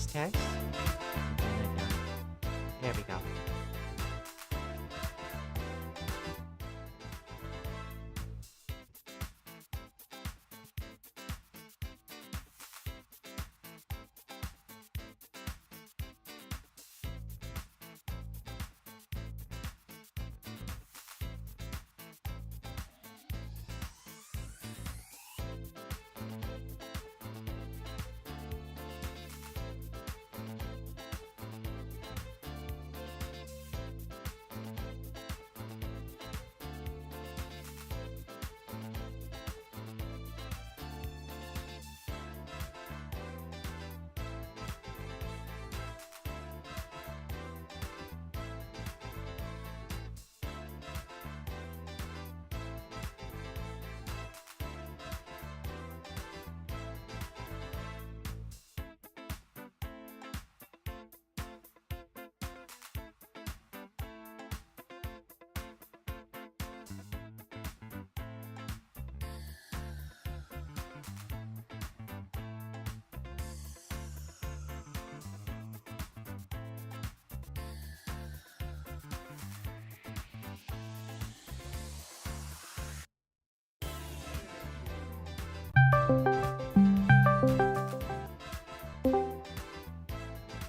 test. There we go.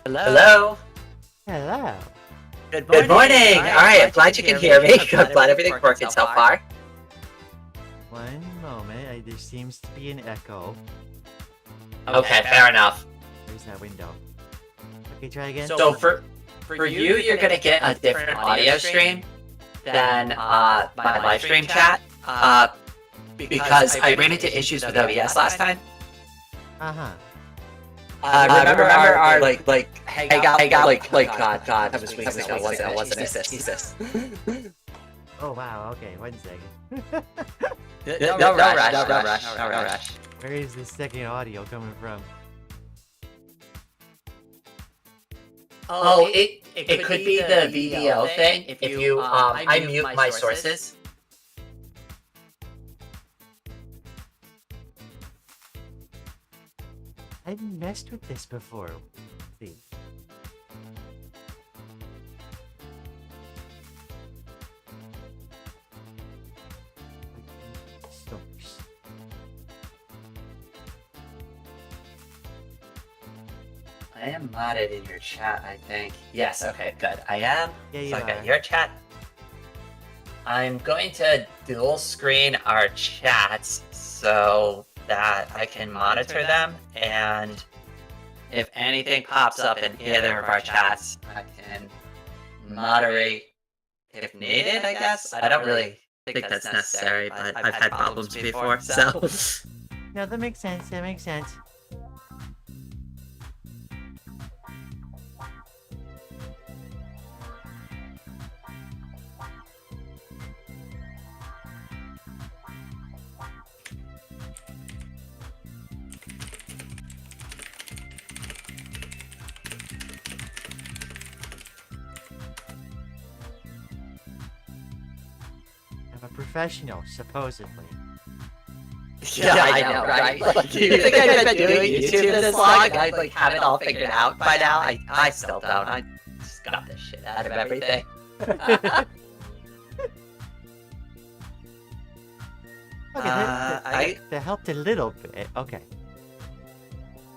Hello. Hello. Good morning. All right, I'm glad you can hear me. I'm glad everything's working so far. One moment. There seems to be an echo. Okay, fair enough. There's that window. Okay, try again. So for you, you're gonna get a different audio stream than my live stream chat. Because I ran into issues with OBS last time. Uh-huh. Remember our like hangout like God that was weeks ago. Wasn't this? Oh wow. Okay, 1 second. No rush. Where is the second audio coming from? Oh, it could be the VDO thing. If you I mute my sources. I've messed with this before. Let's see. Source. I am modded in your chat, I think. Yes, okay, good. I am. Yeah, you so I got are. your chat. I'm going to dual screen our chats so that I can monitor them, and if anything pops up in either of our chats, I can moderate if needed, I guess. I don't really think that's necessary, but I've had problems before, so... No, that makes sense. That makes sense. I'm a professional, supposedly. Yeah, I know, right? Like, do you think I've been doing YouTube this long and I like have it all figured out by now? I still don't. I just got the shit out of everything. Okay, that helped a little bit. Okay.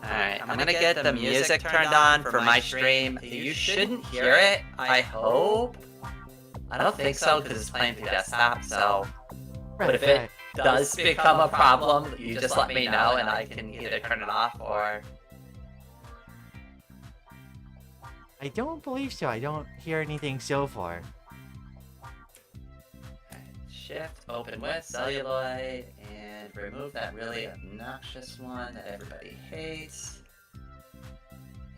Alright, I'm gonna get the music turned on for my stream. You shouldn't hear it, I hope. I don't think so because it's playing through desktop, so... But if it does become a problem, you just let me know and I can either turn it off or... I don't believe so. I don't hear anything so far. Shift, open with celluloid, and remove that really obnoxious one that everybody hates.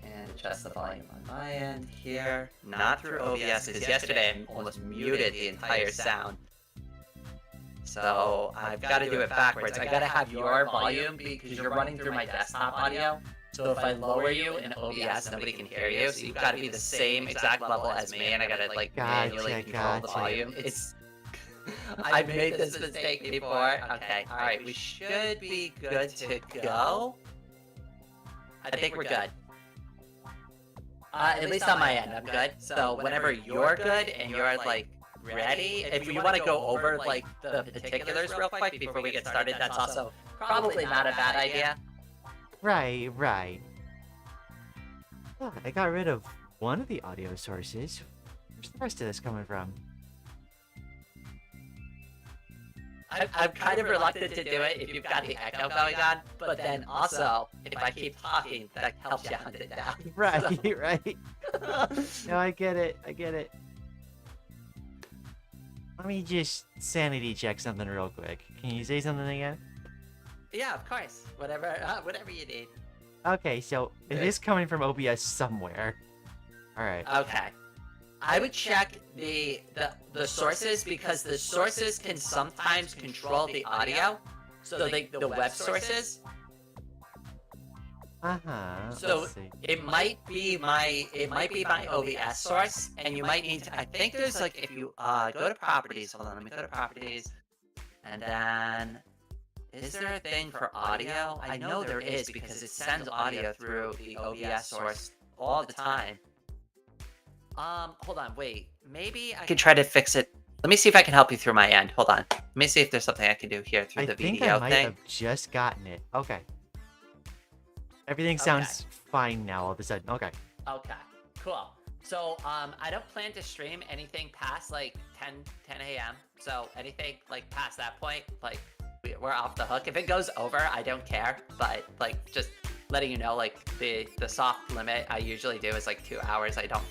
And adjust the volume on my end here. Not through OBS, because yesterday I almost muted the entire sound. So I've got to do it backwards. I got to have your volume because you're running through my desktop audio. So if I lower you in OBS, nobody can hear you. So you've got to be the same exact level as me, and I got to like manually control the volume. It's I've made this mistake before. Okay, alright, we should be good to go. I think we're good. At least on my end, I'm good. So whenever you're good and you're like ready, if you want to go over like the particulars real quick before we get started, that's also probably not a bad idea. Right, right. Oh, I got rid of one of the audio sources. Where's the rest of this coming from? I'm kind of reluctant to do it if you've got the echo going on, but then also, if I keep talking, that helps you hunt it down. Right, So- right. No, I get it. I get it. Let me just sanity check something real quick. Can you say something again? Yeah, of course. Whatever you need. Okay, so it is coming from OBS somewhere. All right. Okay. I would check the sources because the sources can sometimes control the audio. So the web sources. So Let's see. it might be my OBS source, and you might need to. I think there's like if you go to properties. Hold on, let me go to properties, and then is there a thing for audio? I know there is because it sends audio through the OBS source all the time. Hold on, wait. Maybe I can try to fix it. Let me see if I can help you through my end. Hold on. Let me see if there's something I can do here through I the think video I might thing. have just gotten it. Okay. Everything sounds fine now all of a sudden. Okay. Okay, cool. So, I don't plan to stream anything past like 10 a.m. So anything like past that point, like we're off the hook. If it goes over, I don't care. But like just letting you know, like the soft limit I usually do is like 2 hours. I don't,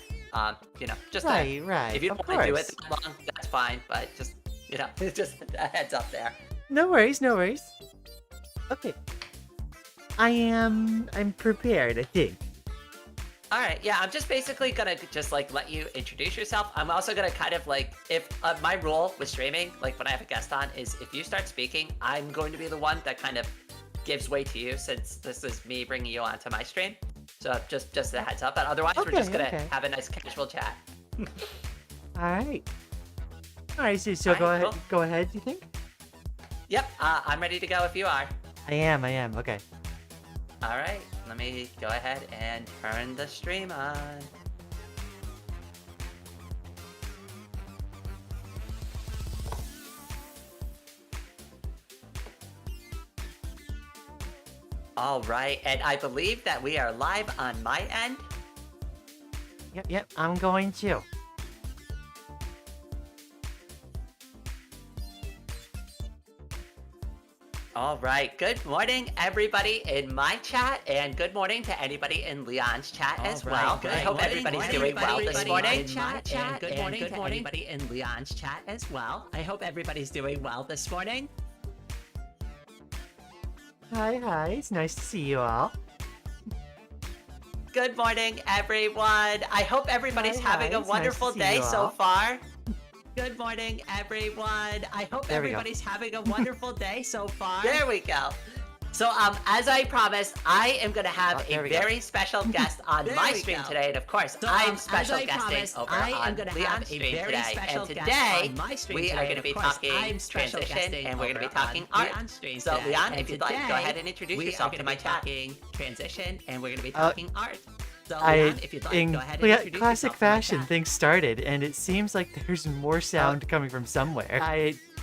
just Right. if you Of don't want to do it course. that long, that's fine. But just just a heads up there. No worries. No worries. Okay. I'm prepared, I think. All right, yeah, I'm just basically gonna just like let you introduce yourself. I'm also gonna kind of like, if my rule with streaming, like when I have a guest on, is if you start speaking, I'm going to be the one that kind of gives way to you since this is me bringing you onto my stream. So just a heads up, but otherwise we're just gonna Okay. have a nice casual chat. All right. All right. So All go right, ahead. cool. Go ahead. You think? Yep, I'm ready to go if you are. I am. Okay. All right, let me go ahead and turn the stream on. All right, and I believe that we are live on my end. Yep. I'm going to. All right, good morning, everybody in my chat, and good morning to anybody in Leon's chat as well. I hope everybody's doing well this morning. And good morning to anybody in Leon's chat as well. I hope everybody's doing well this morning. Hi. It's nice to see you all. Good morning, everyone. I hope everybody's Hi, having a it's nice to wonderful see day you so all. far. Good morning, everyone. I hope There we go. everybody's having a wonderful day so far. There we go. So, as I promised, I am going to have Oh, there a we go. very special guest on There my we stream go. today, and of course, So, I'm as special I guesting promised, over I on am going to Leon's have a stream very today. special And guest today, on my stream we today. are going to Of be course, talking I'm special transition, guesting and we're going to be over talking on art. Leon's stream So, today. Leon, And if you'd like, go today, ahead and introduce we yourself are to going my to be chat. talking transition, and we're going to be Uh, talking art. So, I, Leon, if you'd like, in go ahead and introduce classic yourself to my fashion, chat. things started, and it seems like there's more sound coming from somewhere.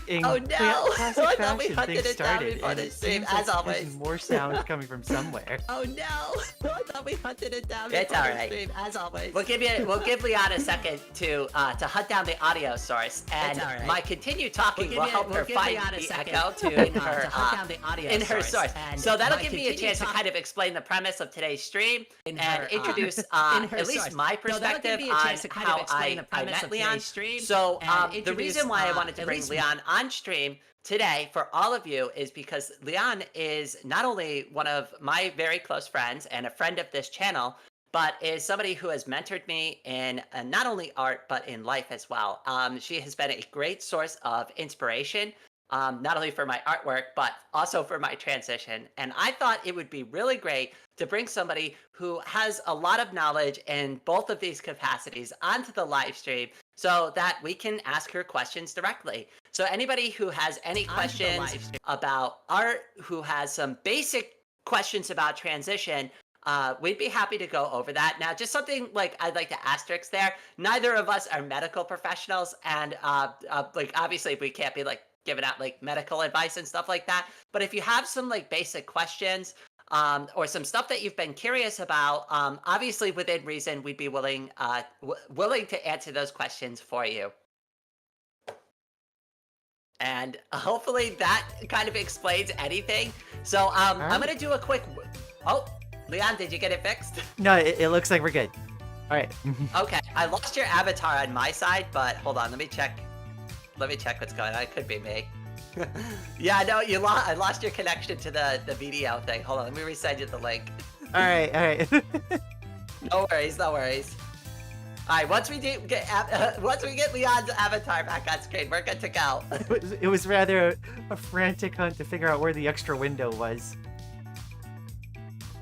In Oh, no! classic I thought we fashion, hunted things it down started, before and the it stream, seems as like always. there's more sound coming from somewhere. Oh no! I thought we hunted it down. It's before the alright. stream, as always. We'll give Leon a second to hunt down the audio source, and That's all right. my continued talking will help her give find Leon a the second echo to in her hunt down the audio in her source. and So that'll my give me a continued chance to talk- kind of explain the premise of today's stream in and her, introduce in her at least source. my So that'll give perspective me a on chance to kind of how explain the I premise met of Leon. today's stream So and the introduce, reason why I wanted to at bring least- Leon on stream today for all of you is because Leon is not only one of my very close friends and a friend of this channel, but is somebody who has mentored me in not only art, but in life as well. She has been a great source of inspiration, not only for my artwork, but also for my transition. And I thought it would be really great to bring somebody who has a lot of knowledge in both of these capacities onto the live stream so that we can ask her questions directly. So anybody who has any Onto the questions live stream. about art, who has some basic questions about transition, we'd be happy to go over that. Now, just something like I'd like to asterisk there. Neither of us are medical professionals, and like obviously we can't be like giving out like medical advice and stuff like that. But if you have some like basic questions, or some stuff that you've been curious about, obviously within reason, we'd be willing to answer those questions for you. And hopefully that kind of explains anything. So I'm gonna do a quick. Oh, Leon, did you get it fixed? No, it looks like we're good. All right. Okay, I lost your avatar on my side, but hold on, let me check. Let me check what's going on. It could be me. Yeah, no, I lost your connection to the video thing. Hold on, let me resend you the link. All right, all right. No worries, no worries. All right, once we get Leon's avatar back on screen, we're good to go. It was rather a frantic hunt to figure out where the extra window was.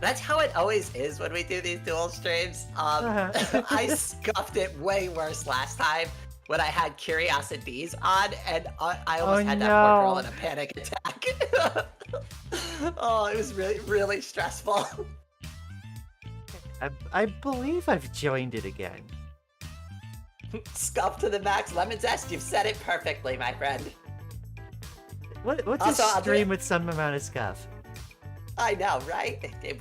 That's how it always is when we do these dual streams. I scuffed it way worse last time when I had Curiosities on, and I almost had that poor girl in a panic attack. Oh, it was really, really stressful. I believe I've joined it again. Scuffed to the max, lemon zest. You've said it perfectly, my friend. What's Also, a stream with some amount of scuff? I know, right? It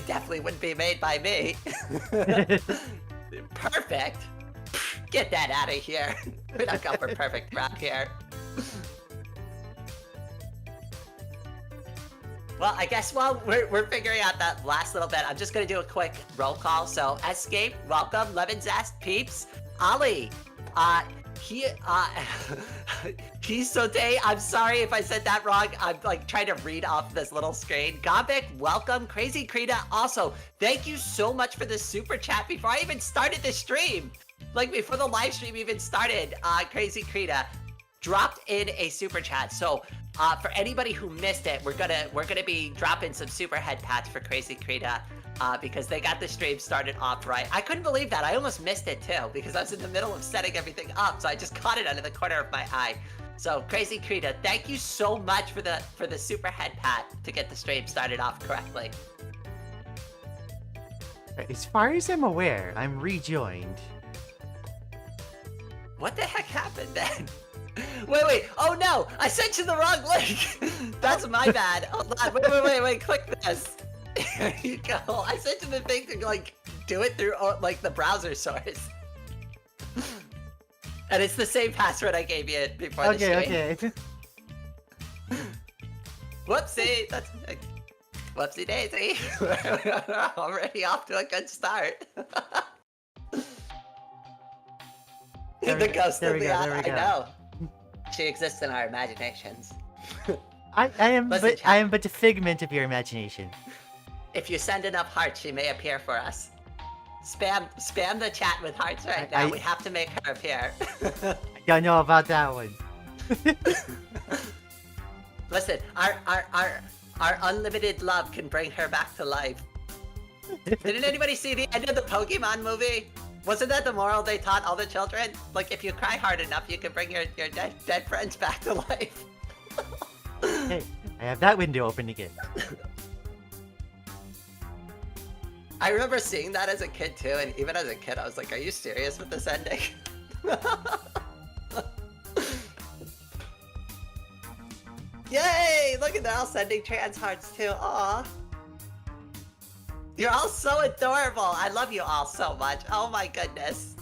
definitely wouldn't be made by me. Perfect. Get that out of here. We don't go for perfect around here. Well, I guess while we're figuring out that last little bit, I'm just gonna do a quick roll call. So, Escape, welcome, Lemon Zest, Peeps, Ali, Kisote, I'm sorry if I said that wrong. I'm like trying to read off this little screen. Gobik, welcome. Crazy Krita, also, thank you so much for the super chat before I even started the stream. Like before the live stream even started, Crazy Krita dropped in a super chat. So for anybody who missed it, we're gonna be dropping some super head pats for Crazy Krita. Because they got the stream started off right. I couldn't believe that. I almost missed it too because I was in the middle of setting everything up, so I just caught it under the corner of my eye. So Crazy Krita, thank you so much for the super head pat to get the stream started off correctly. As far as I'm aware, I'm rejoined. What the heck happened then? Wait. Oh no! I sent you the wrong link! That's my bad. Hold on. Wait. Click this. There you go. I sent you the thing to like do it through like the browser source. And it's the same password I gave you before the stream. Okay. Whoopsie! That's whoopsie daisy. We're already off to a good start. The ghost of Lian, I know. She exists in our imaginations. I am but a figment of your imagination. If you send enough hearts, she may appear for us. Spam the chat with hearts right now. We have to make her appear. I don't know about that one. Listen, our unlimited love can bring her back to life. Didn't anybody see the end of the Pokemon movie? Wasn't that the moral they taught all the children? Like, if you cry hard enough, you can bring your dead friends back to life. Hey, I have that window open again. I remember seeing that as a kid too, and even as a kid, I was like, "Are you serious with this ending?" Yay! Look at that, all sending trans hearts too. Aw, you're all so adorable. I love you all so much. Oh my goodness.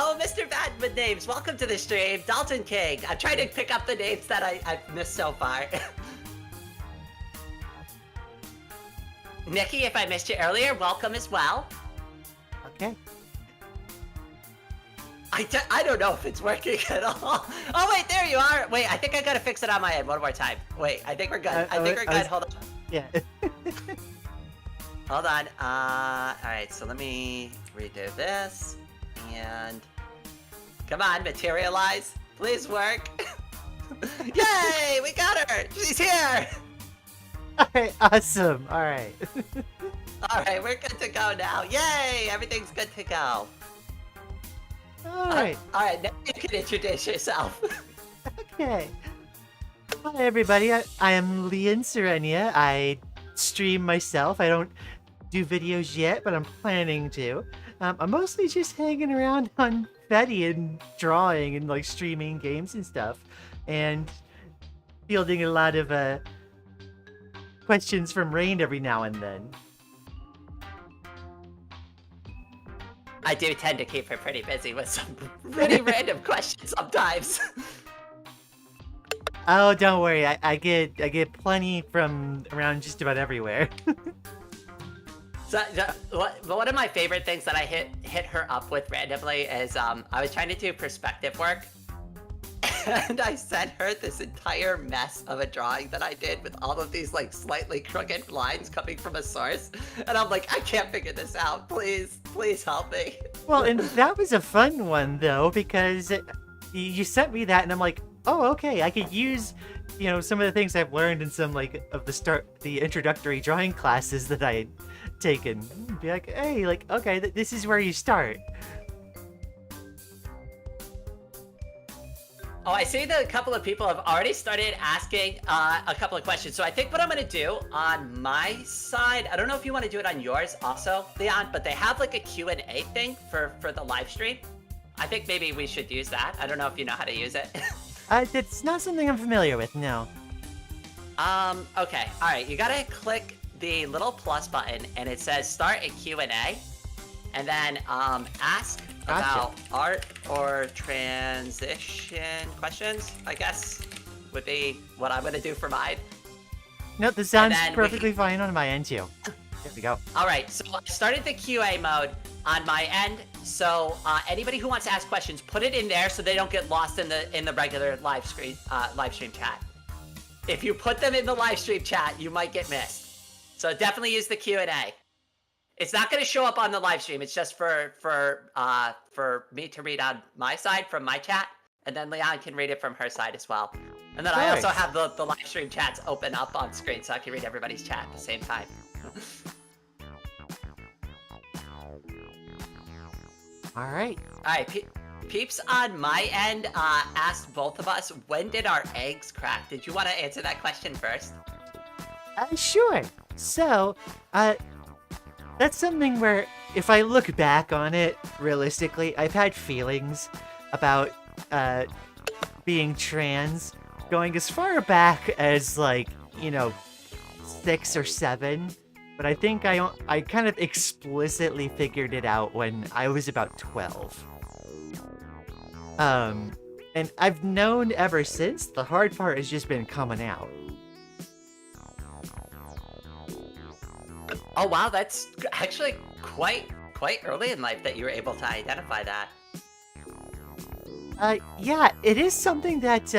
Oh, Mr. Bad with names, welcome to the stream. Dalton King. I'm trying to pick up the names that I've missed so far. Nikki, if I missed you earlier, welcome as well. Okay. I don't know if it's working at all. Oh, wait, there you are. Wait, I think I gotta fix it on my end one more time. Wait, I think we're good. I think we're good. Hold on. Yeah. Hold on. Alright, so let me redo this. And come on, materialize. Please work. Yay! We got her! She's here! Alright, awesome. Alright. Alright, we're good to go now. Yay! Everything's good to go. All right. All right, now you can introduce yourself. Okay. Hi, everybody. I am Lian Sirenia. I stream myself. I don't do videos yet, but I'm planning to. I'm mostly just hanging around on Fetty and drawing and like streaming games and stuff, and fielding a lot of questions from Rain every now and then. I do tend to keep her pretty busy with some pretty random questions sometimes. Oh, don't worry. I get plenty from around just about everywhere. So, one of my favorite things that I hit her up with randomly is I was trying to do perspective work, and I sent her this entire mess of a drawing that I did with all of these like slightly crooked lines coming from a source, and I'm like, I can't figure this out. Please help me. Well, and that was a fun one though, because you sent me that, and I'm like, oh, okay, I could use, some of the things I've learned in some like of the introductory drawing classes that I had taken. Be like, hey, like, okay, this is where you start. Oh, I see that a couple of people have already started asking a couple of questions. So I think what I'm going to do on my side, I don't know if you want to do it on yours also, Leon, but they have like a Q&A thing for the live stream. I think maybe we should use that. I don't know if you know how to use it. It's not something I'm familiar with, no. Okay. All right. You got to click the little plus button and it says start a Q&A, and then ask about art or transition questions, I guess, would be what I'm going to do for mine. No, this sounds perfectly fine on my end too. There we go. All right, so I started the QA mode on my end. So anybody who wants to ask questions, put it in there so they don't get lost in the regular live stream chat. If you put them in the live stream chat, you might get missed. So definitely use the Q&A. It's not going to show up on the live stream. It's just for me to read on my side from my chat, and then Leon can read it from her side as well. And then I also have the live stream chats open up on screen so I can read everybody's chat at the same time. All right. All right, peeps on my end asked both of us, when did our eggs crack? Did you want to answer that question first? Sure. So, that's something where, if I look back on it, realistically, I've had feelings about, being trans, going as far back as, 6 or 7, but I think I kind of explicitly figured it out when I was about 12. And I've known ever since. The hard part has just been coming out. Oh wow, that's actually quite early in life that you were able to identify that. Yeah, it is something that,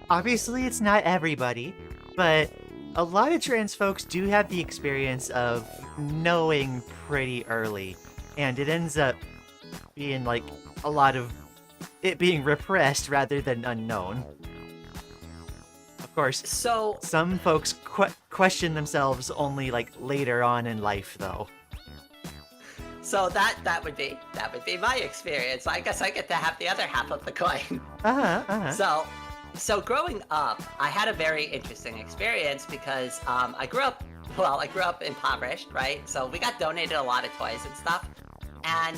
obviously it's not everybody, but a lot of trans folks do have the experience of knowing pretty early, and it ends up being like a lot of it being repressed rather than unknown. Of course, So some folks question themselves only like later on in life, though. So that would be my experience. I guess I get to have the other half of the coin. So growing up, I had a very interesting experience because I grew up impoverished, right? So we got donated a lot of toys and stuff. And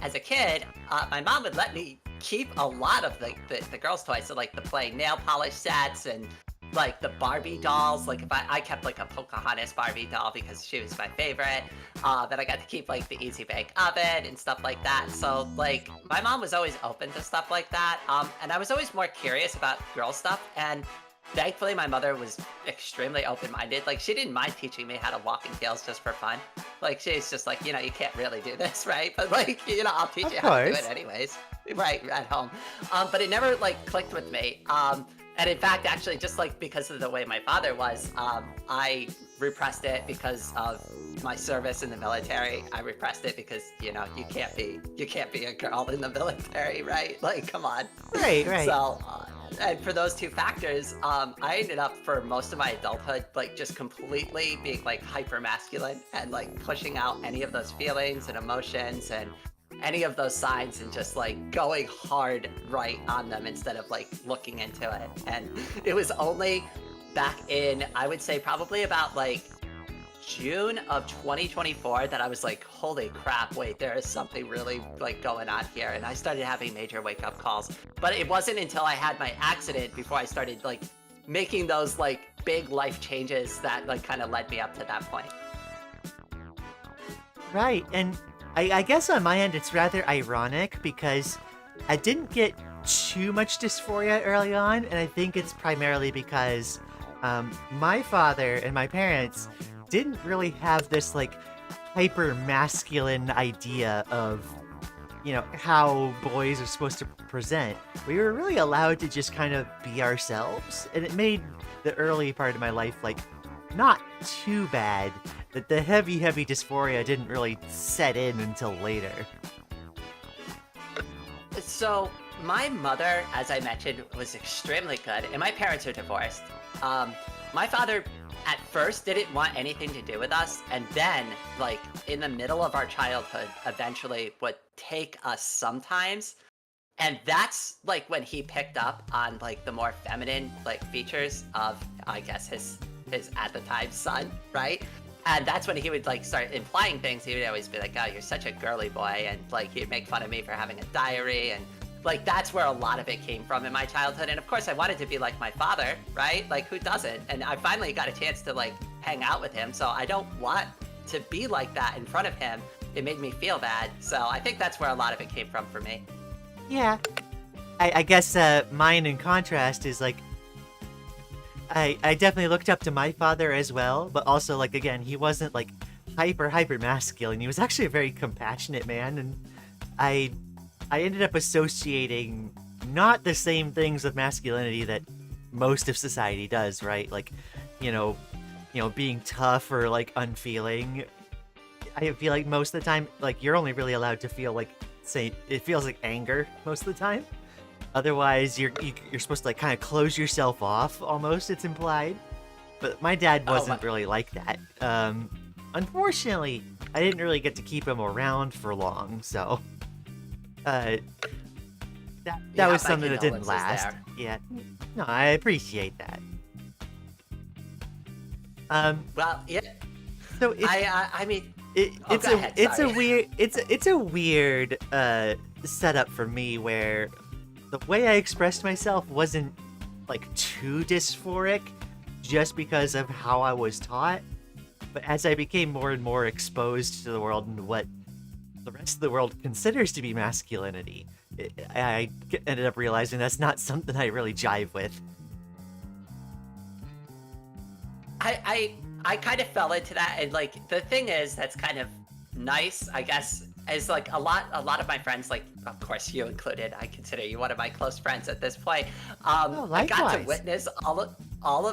as a kid, my mom would let me keep a lot of the girls' toys. So like the playing nail polish sets and like the Barbie dolls. Like if I kept like a Pocahontas Barbie doll because she was my favorite. Then I got to keep like the Easy Bake Oven and stuff like that. So like my mom was always open to stuff like that. And I was always more curious about girl stuff. And thankfully my mother was extremely open-minded. Like she didn't mind teaching me how to walk in heels just for fun. Like she's just like, you can't really do this, right? But like, I'll teach you how to do it anyways. Right, at home. But it never like clicked with me. And in fact, actually, just like because of the way my father was, I repressed it because of my service in the military. I repressed it because you can't be a girl in the military, right? Like, come on. Right. So, and for those two factors, I ended up for most of my adulthood like just completely being like hyper masculine and like pushing out any of those feelings and emotions any of those signs and just like going hard right on them instead of like looking into it. And it was only back in, I would say probably about like June of 2024 that I was like, holy crap, wait, there is something really like going on here. And I started having major wake up calls. But it wasn't until I had my accident before I started like making those like big life changes that like kind of led me up to that point. Right, and I guess on my end it's rather ironic because I didn't get too much dysphoria early on, and I think it's primarily because my father and my parents didn't really have this like hyper masculine idea of, you know, how boys are supposed to present. We were really allowed to just kind of be ourselves, and it made the early part of my life like not too bad. That the heavy dysphoria didn't really set in until later. So my mother, as I mentioned, was extremely good, and my parents are divorced. My father at first didn't want anything to do with us, and then like in the middle of our childhood eventually would take us sometimes. And that's like when he picked up on like the more feminine like features of, I guess, his at the time son, right? And that's when he would like start implying things. He would always be like, oh, you're such a girly boy, and like he'd make fun of me for having a diary, and like that's where a lot of it came from in my childhood. And of course I wanted to be like my father, right? Like who doesn't? And I finally got a chance to like hang out with him, so I don't want to be like that in front of him. It made me feel bad, so I think that's where a lot of it came from for me. Yeah. I guess mine in contrast is like I definitely looked up to my father as well, but also like again, he wasn't like hyper masculine. He was actually a very compassionate man, and I ended up associating not the same things with masculinity that most of society does, right? Like, you know, being tough or like unfeeling. I feel like most of the time, like you're only really allowed to feel like, say, it feels like anger most of the time. Otherwise, you're supposed to like kind of close yourself off, almost, it's implied. But my dad wasn't really like that. Unfortunately, I didn't really get to keep him around for long, so that was something that didn't last. There. Yeah, no, I appreciate that. Well, yeah. So I mean, it's a weird setup for me where the way I expressed myself wasn't like too dysphoric just because of how I was taught, but as I became more and more exposed to the world and what the rest of the world considers to be masculinity, I ended up realizing that's not something I really jive with. I kind of fell into that, and like the thing is that's kind of nice, I guess, is like a lot of my friends, like of course you included, I consider you one of my close friends at this point. I got to witness all of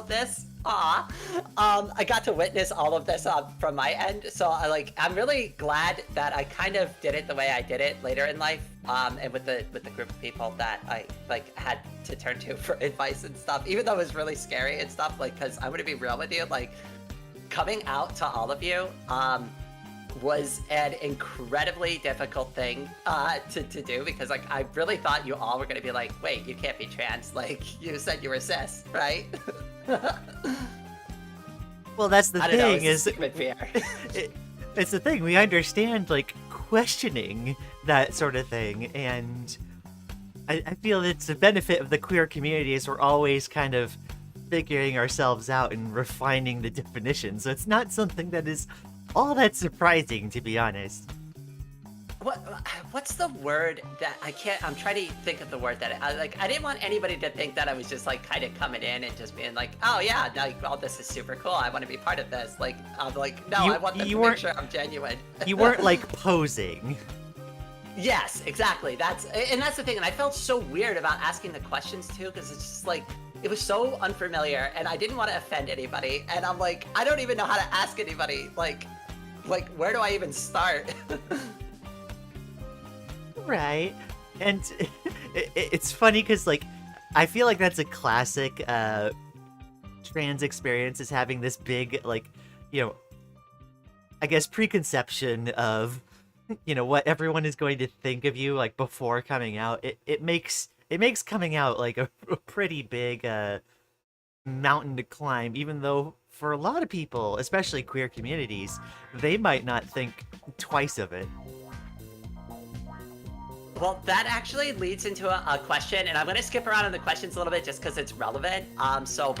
this. I got to witness all of this from my end, so I'm really glad that I kind of did it the way I did it later in life, and with the group of people that I like had to turn to for advice and stuff, even though it was really scary and stuff. Like, because I'm gonna be real with you, like coming out to all of you was an incredibly difficult thing to do, because like I really thought you all were gonna be like, wait, you can't be trans, like you said you were cis, right? Well, that's the thing, it's the thing, we understand like questioning that sort of thing, and I feel it's the benefit of the queer community is we're always kind of figuring ourselves out and refining the definition, so it's not something that is all that surprising, to be honest. What's the word that I'm trying to think of the word that I didn't want anybody to think that I was just like kind of coming in and just being like, oh yeah, like, oh, this is super cool, I want to be part of this. Like, I'm like, no, I want them to make sure I'm genuine. You weren't like posing. Yes, exactly. That's the thing, and I felt so weird about asking the questions too, because it's just like, it was so unfamiliar, and I didn't want to offend anybody, and I'm like, I don't even know how to ask anybody, like where do I even start? Right. And it's funny because like I feel like that's a classic trans experience, is having this big, like, you know, I guess preconception of what everyone is going to think of you like before coming out, it makes coming out like a pretty big mountain to climb, even though for a lot of people, especially queer communities, they might not think twice of it. Well, that actually leads into a question, and I'm going to skip around on the questions a little bit just because it's relevant. Hesote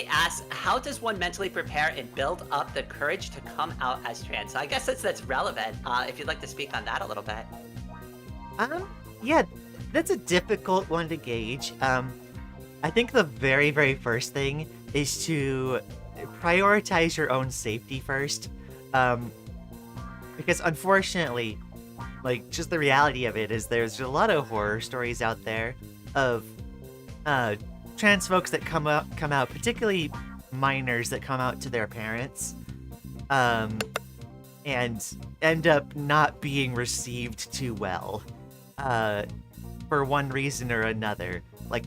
asks, how does one mentally prepare and build up the courage to come out as trans? So I guess that's relevant. If you'd like to speak on that a little bit. Yeah, that's a difficult one to gauge. I think the very, very first thing is to prioritize your own safety first. Because unfortunately, like, just the reality of it is there's a lot of horror stories out there of trans folks that come out, particularly minors that come out to their parents, and end up not being received too well, for one reason or another. Like,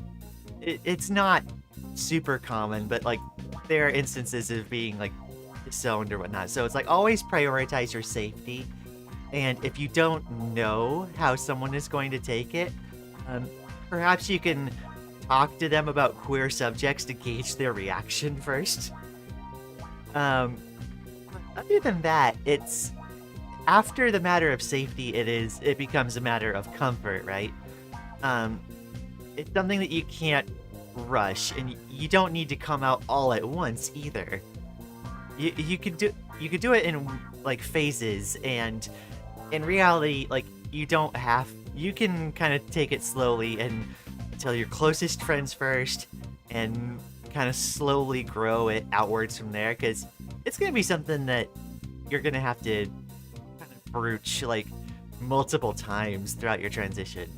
it's not super common, but like there are instances of being like disowned or whatnot. So it's like always prioritize your safety. And if you don't know how someone is going to take it, perhaps you can talk to them about queer subjects to gauge their reaction first. Other than that, it's after the matter of safety, it becomes a matter of comfort, right? It's something that you can't rush, and you don't need to come out all at once either. You could do it in like phases, and in reality, like you can kind of take it slowly and tell your closest friends first, and kind of slowly grow it outwards from there, because it's gonna be something that you're gonna have to kind of broach like multiple times throughout your transition.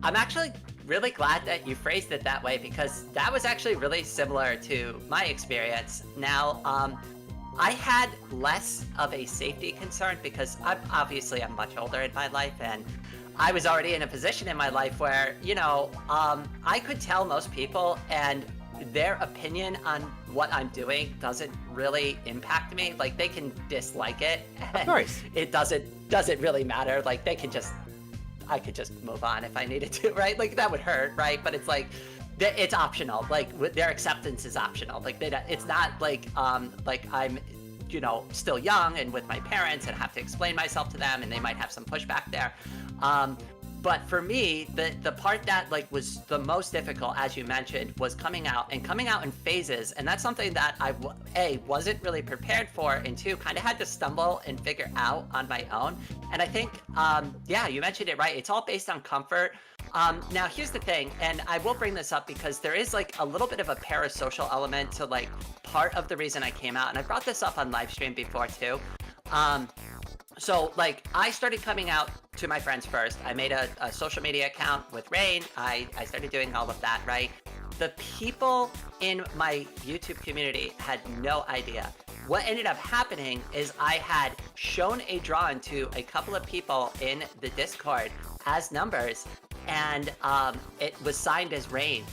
I'm actually really glad that you phrased it that way, because that was actually really similar to my experience. Now, I had less of a safety concern because I'm much older in my life, and I was already in a position in my life where, I could tell most people, and their opinion on what I'm doing doesn't really impact me. Like, they can dislike it. Of course. It doesn't really matter. Like, I could just move on if I needed to, right? Like, that would hurt, right? But it's like, it's optional. Like, their acceptance is optional. Like, it's not like I'm, still young and with my parents and have to explain myself to them, and they might have some pushback there. But for me, the part that like was the most difficult, as you mentioned, was coming out in phases. And that's something that I wasn't really prepared for, and two, kind of had to stumble and figure out on my own. And I think, you mentioned it right. It's all based on comfort. Now here's the thing, and I will bring this up because there is like a little bit of a parasocial element to like part of the reason I came out. And I brought this up on live stream before too. So, like, I started coming out to my friends first. I made a social media account with Rain. I started doing all of that, right? The people in my YouTube community had no idea. What ended up happening is I had shown a drawing to a couple of people in the Discord as numbers, and it was signed as Rain.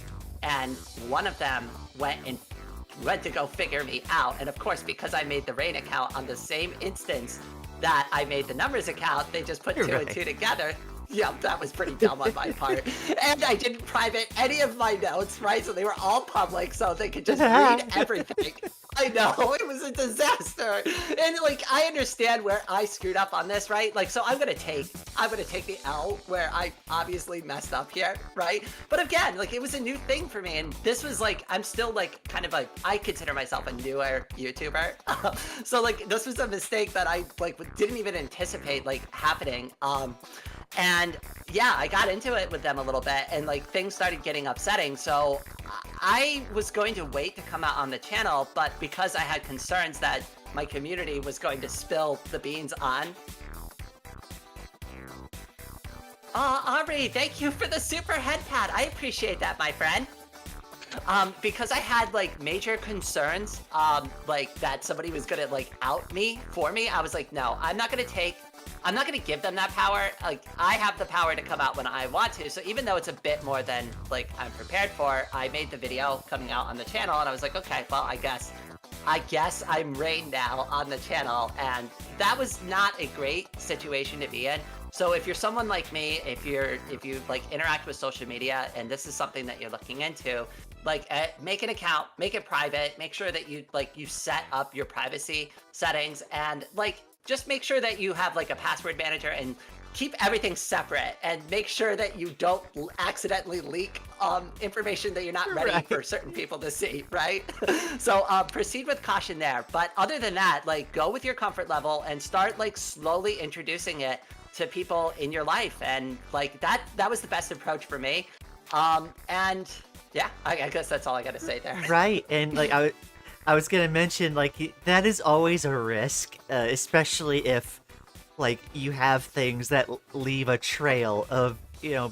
And one of them went to go figure me out. And of course, because I made the Rain account on the same instance that I made the numbers account, they just put two and two together. Yeah, that was pretty dumb on my part. And I didn't private any of my notes, right? So they were all public, so they could just read everything. I know, it was a disaster. And like, I understand where I screwed up on this, right? Like, so I'm gonna take the L where I obviously messed up here, right? But again, like, it was a new thing for me, and this was like, I'm still like kind of like, I consider myself a newer YouTuber. So like, this was a mistake that I like didn't even anticipate like happening. And yeah, I got into it with them a little bit, and like things started getting upsetting. So I was going to wait to come out on the channel, but because I had concerns that my community was going to spill the beans on. Ari, thank you for the super head pat. I appreciate that, my friend. Because I had like major concerns, like that somebody was gonna like out me for me. I was like, no, I'm not gonna give them that power. Like, I have the power to come out when I want to. So even though it's a bit more than like I'm prepared for, I made the video coming out on the channel, and I was like, okay, well, I guess I guess I'm Rain now on the channel, and that was not a great situation to be in. So if you're someone like me, if you like interact with social media and this is something that you're looking into, like make an account, make it private, make sure that you set up your privacy settings, and like just make sure that you have like a password manager and keep everything separate, and make sure that you don't accidentally leak information that you're not ready Right. for certain people to see, right? So proceed with caution there. But other than that, like go with your comfort level and start like slowly introducing it to people in your life. And like that was the best approach for me. And yeah, I guess that's all I got to say there. Right, and like I was gonna mention like that is always a risk, especially if like you have things that leave a trail of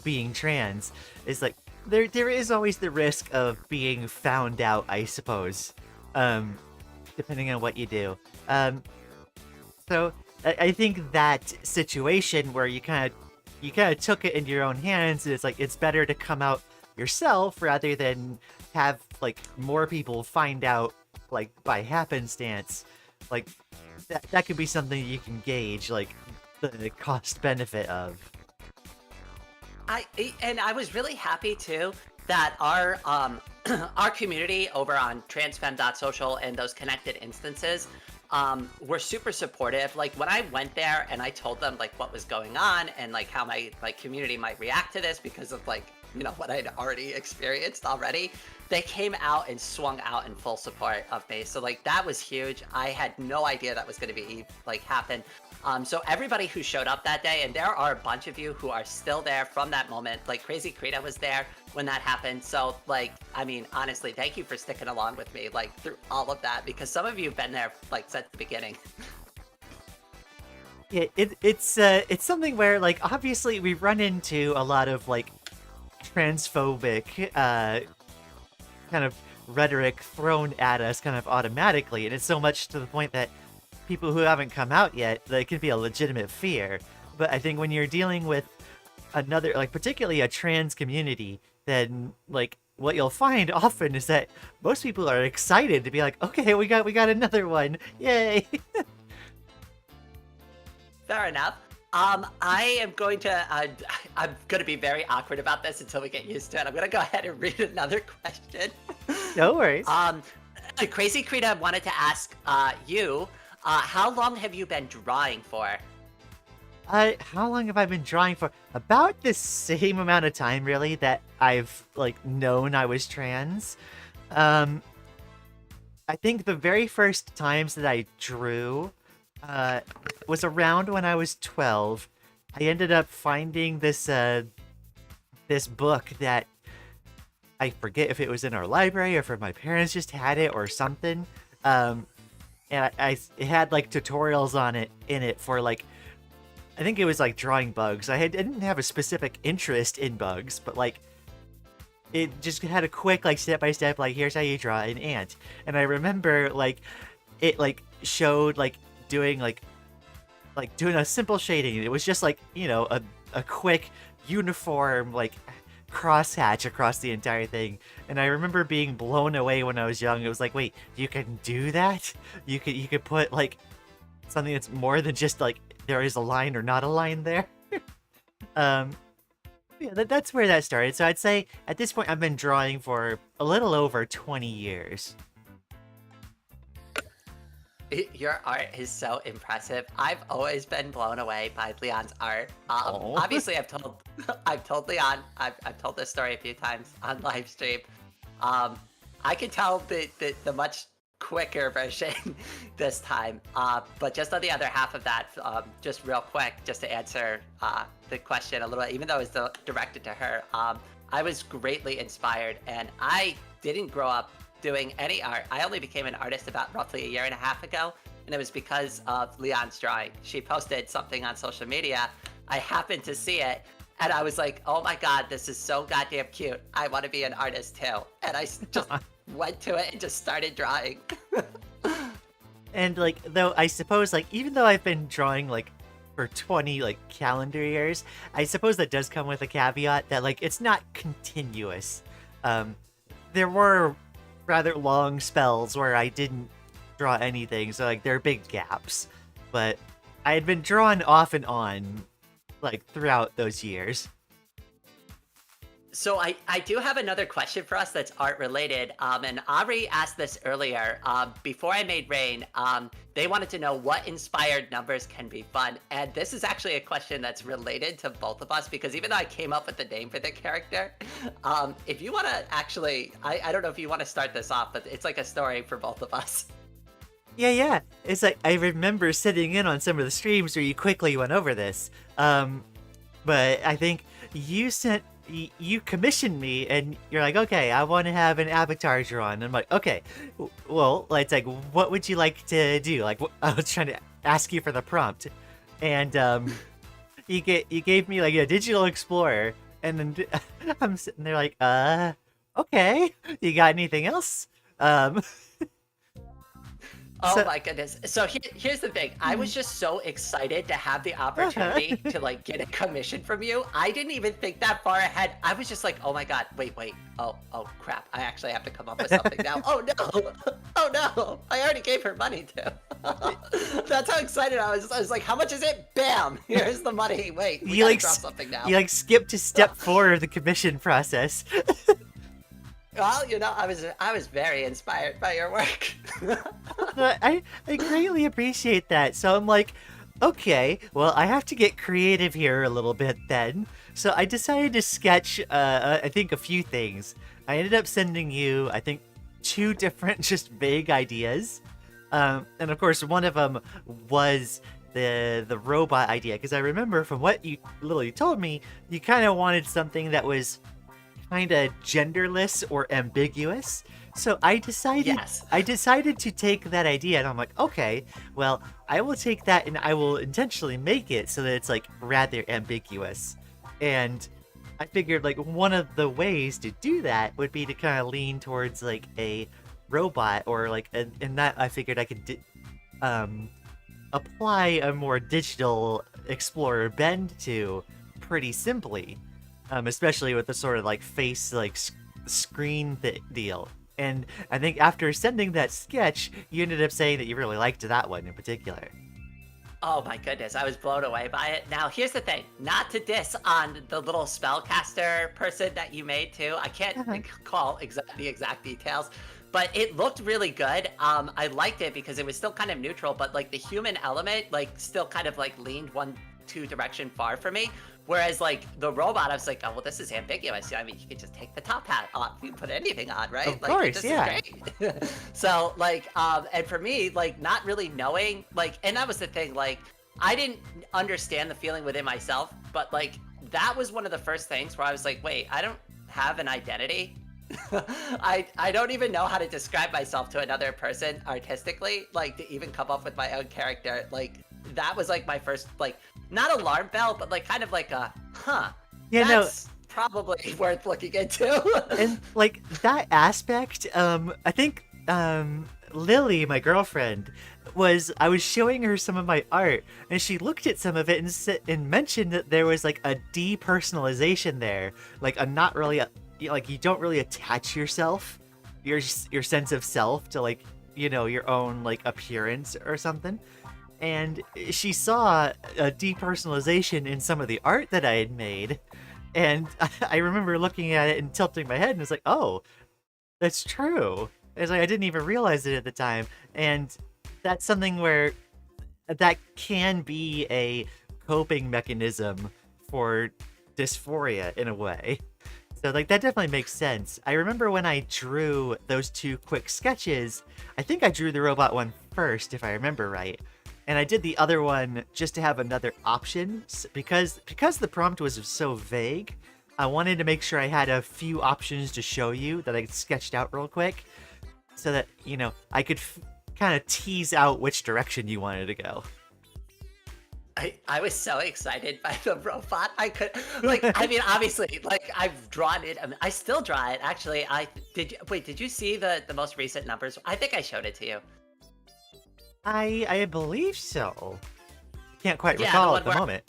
being trans. It's like there is always the risk of being found out, I suppose, depending on what you do. So I think that situation where you kind of took it in your own hands, and it's like it's better to come out yourself rather than have like more people find out like by happenstance. Like that could be something you can gauge like the cost benefit of. I was really happy too that our our community over on transfem.social and those connected instances were super supportive. Like when I went there and I told them like what was going on and like how my like community might react to this because of like what I'd already experienced already, they came out and swung out in full support of me. So like that was huge. I had no idea that was going to be like happen. So everybody who showed up that day, and there are a bunch of you who are still there from that moment, like Crazy Krita was there when that happened. So like, I mean, honestly, thank you for sticking along with me like through all of that, because some of you have been there like since the beginning. Yeah, it's something where like obviously we run into a lot of like transphobic kind of rhetoric thrown at us kind of automatically, and it's so much to the point that people who haven't come out yet, that can be a legitimate fear. But I think when you're dealing with another, like particularly a trans community, then like what you'll find often is that most people are excited to be like, okay, we got another one, yay. Fair enough. I am going to, I'm going to be very awkward about this until we get used to it. I'm going to go ahead and read another question. No worries. Crazy Krita wanted to ask you, how long have you been drawing for? How long have I been drawing for? About the same amount of time, really, that I've like known I was trans. I think the very first times that I drew was around when I was 12. I ended up finding this this book that I forget if it was in our library or if my parents just had it or something. And it had like tutorials on it in it for like, I think it was like drawing bugs. I didn't have a specific interest in bugs, but like it just had a quick like step by step like here's how you draw an ant. And I remember like it like showed like doing doing a simple shading. It was just like a quick uniform like crosshatch across the entire thing, and I remember being blown away when I was young. It was like, wait, you can do that? You could put like something that's more than just like there is a line or not a line there. Yeah, that's where that started. So I'd say at this point I've been drawing for a little over 20 years. Your art is so impressive. I've always been blown away by Leon's art. Obviously, I've told Leon, I've told this story a few times on live stream. I could tell the much quicker version this time. But just on the other half of that, just real quick, just to answer the question a little bit, even though it was directed to her, I was greatly inspired, and I didn't grow up doing any art. I only became an artist about roughly 1.5 years ago, and it was because of Leon's drawing. She posted something on social media. I happened to see it, and I was like, oh my god, this is so goddamn cute. I want to be an artist too. And I just went to it and just started drawing. And like, though I suppose like even though I've been drawing like for 20 like calendar years, I suppose that does come with a caveat that like it's not continuous. There were rather long spells where I didn't draw anything, so like there are big gaps. But I had been drawing off and on like throughout those years. So I do have another question for us that's art related. And Aubrey asked this earlier. Before I made Rain, they wanted to know what inspired numbers can be fun. And this is actually a question that's related to both of us because even though I came up with the name for the character, if you want to actually, I don't know if you want to start this off, but it's like a story for both of us. Yeah. It's like I remember sitting in on some of the streams where you quickly went over this. But I think you commissioned me and you're like, okay, I want to have an avatar drawn. I'm like, okay, well, it's like, what would you like to do? Like, I was trying to ask you for the prompt, and you gave me like a digital explorer, and then I'm sitting there like, okay, you got anything else? Oh So- my goodness. So here's the thing. I was just so excited to have the opportunity to like get a commission from you. I didn't even think that far ahead. I was just like, oh my God, wait. Oh crap. I actually have to come up with something now. Oh no. I already gave her money too. That's how excited I was. I was like, how much is it? Bam. Here's the money. Wait, we You gotta like draw something now. You like skipped to step 4 of the commission process. Well, I was very inspired by your work. I greatly appreciate that. So I'm like, okay, well, I have to get creative here a little bit then. So I decided to sketch, I think, a few things. I ended up sending you, I think, 2 different just vague ideas. And of course, one of them was the robot idea. Because I remember from what you told me, you kind of wanted something that was kind of genderless or ambiguous. So I decided to take that idea, and I'm like, okay, well, I will take that and I will intentionally make it so that it's like rather ambiguous. And I figured like one of the ways to do that would be to kind of lean towards like a robot, or like, and that I figured I could apply a more digital explorer bend to pretty simply. Especially with the sort of like face like screen deal. And I think after sending that sketch, you ended up saying that you really liked that one in particular. Oh my goodness, I was blown away by it. Now, here's the thing. Not to diss on the little spellcaster person that you made too. I can't recall the exact details, but it looked really good. I liked it because it was still kind of neutral, but like the human element like still kind of like leaned 1-2 direction far for me. Whereas, like, the robot, I was like, oh, well, this is ambiguous. I mean, you could just take the top hat off. You can put anything on, right? Of like, course, this yeah. is great. So, like, and for me, like, not really knowing, like, and that was the thing, like, I didn't understand the feeling within myself, but, like, that was one of the first things where I was like, wait, I don't have an identity. I don't even know how to describe myself to another person artistically, like, to even come up with my own character. Like, that was, like, my first, like, not alarm bell, but like kind of like a that's probably worth looking into. And like that aspect, I think Lily, my girlfriend, I was showing her some of my art, and she looked at some of it and mentioned that there was like a depersonalization there, like a not really like you don't really attach yourself, your sense of self to like your own like appearance or something. And she saw a depersonalization in some of the art that I had made. And I remember looking at it and tilting my head, and it's like, oh, that's true. It's like I didn't even realize it at the time. And that's something where that can be a coping mechanism for dysphoria in a way. So like that definitely makes sense. I remember when I drew those 2 quick sketches, I think I drew the robot one first, if I remember right. And I did the other one just to have another option, because the prompt was so vague. I wanted to make sure I had a few options to show you that I sketched out real quick, so that I could kind of tease out which direction you wanted to go. I was so excited by the robot. I could I mean, obviously, like I've drawn it. I mean, I still draw it. Actually, did you see the most recent numbers? I think I showed it to you. I believe so. Can't quite recall at the moment.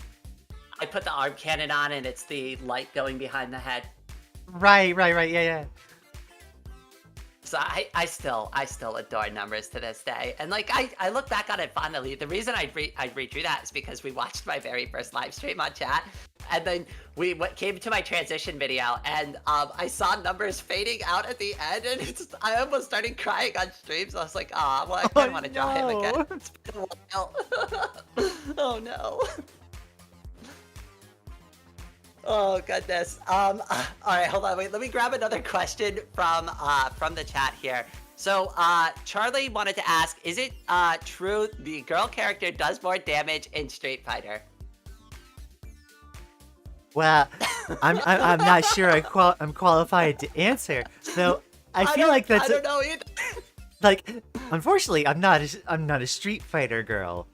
I put the arm cannon on, and it's the light going behind the head. Right, yeah. So I still adore numbers to this day, and like I look back on it fondly. The reason I redrew that is because we watched my very first live stream on chat, and then we came to my transition video, and I saw numbers fading out at the end, and I almost started crying on stream. So I was like, well, I kind of want to draw him again. It's been a while. Oh no. Oh goodness. All right, hold on. Wait, let me grab another question from the chat here. So, Charlie wanted to ask, is it true the girl character does more damage in Street Fighter? Well, I'm not sure I'm qualified to answer. Though I feel like that's I don't know either. like, unfortunately, I'm not a Street Fighter girl.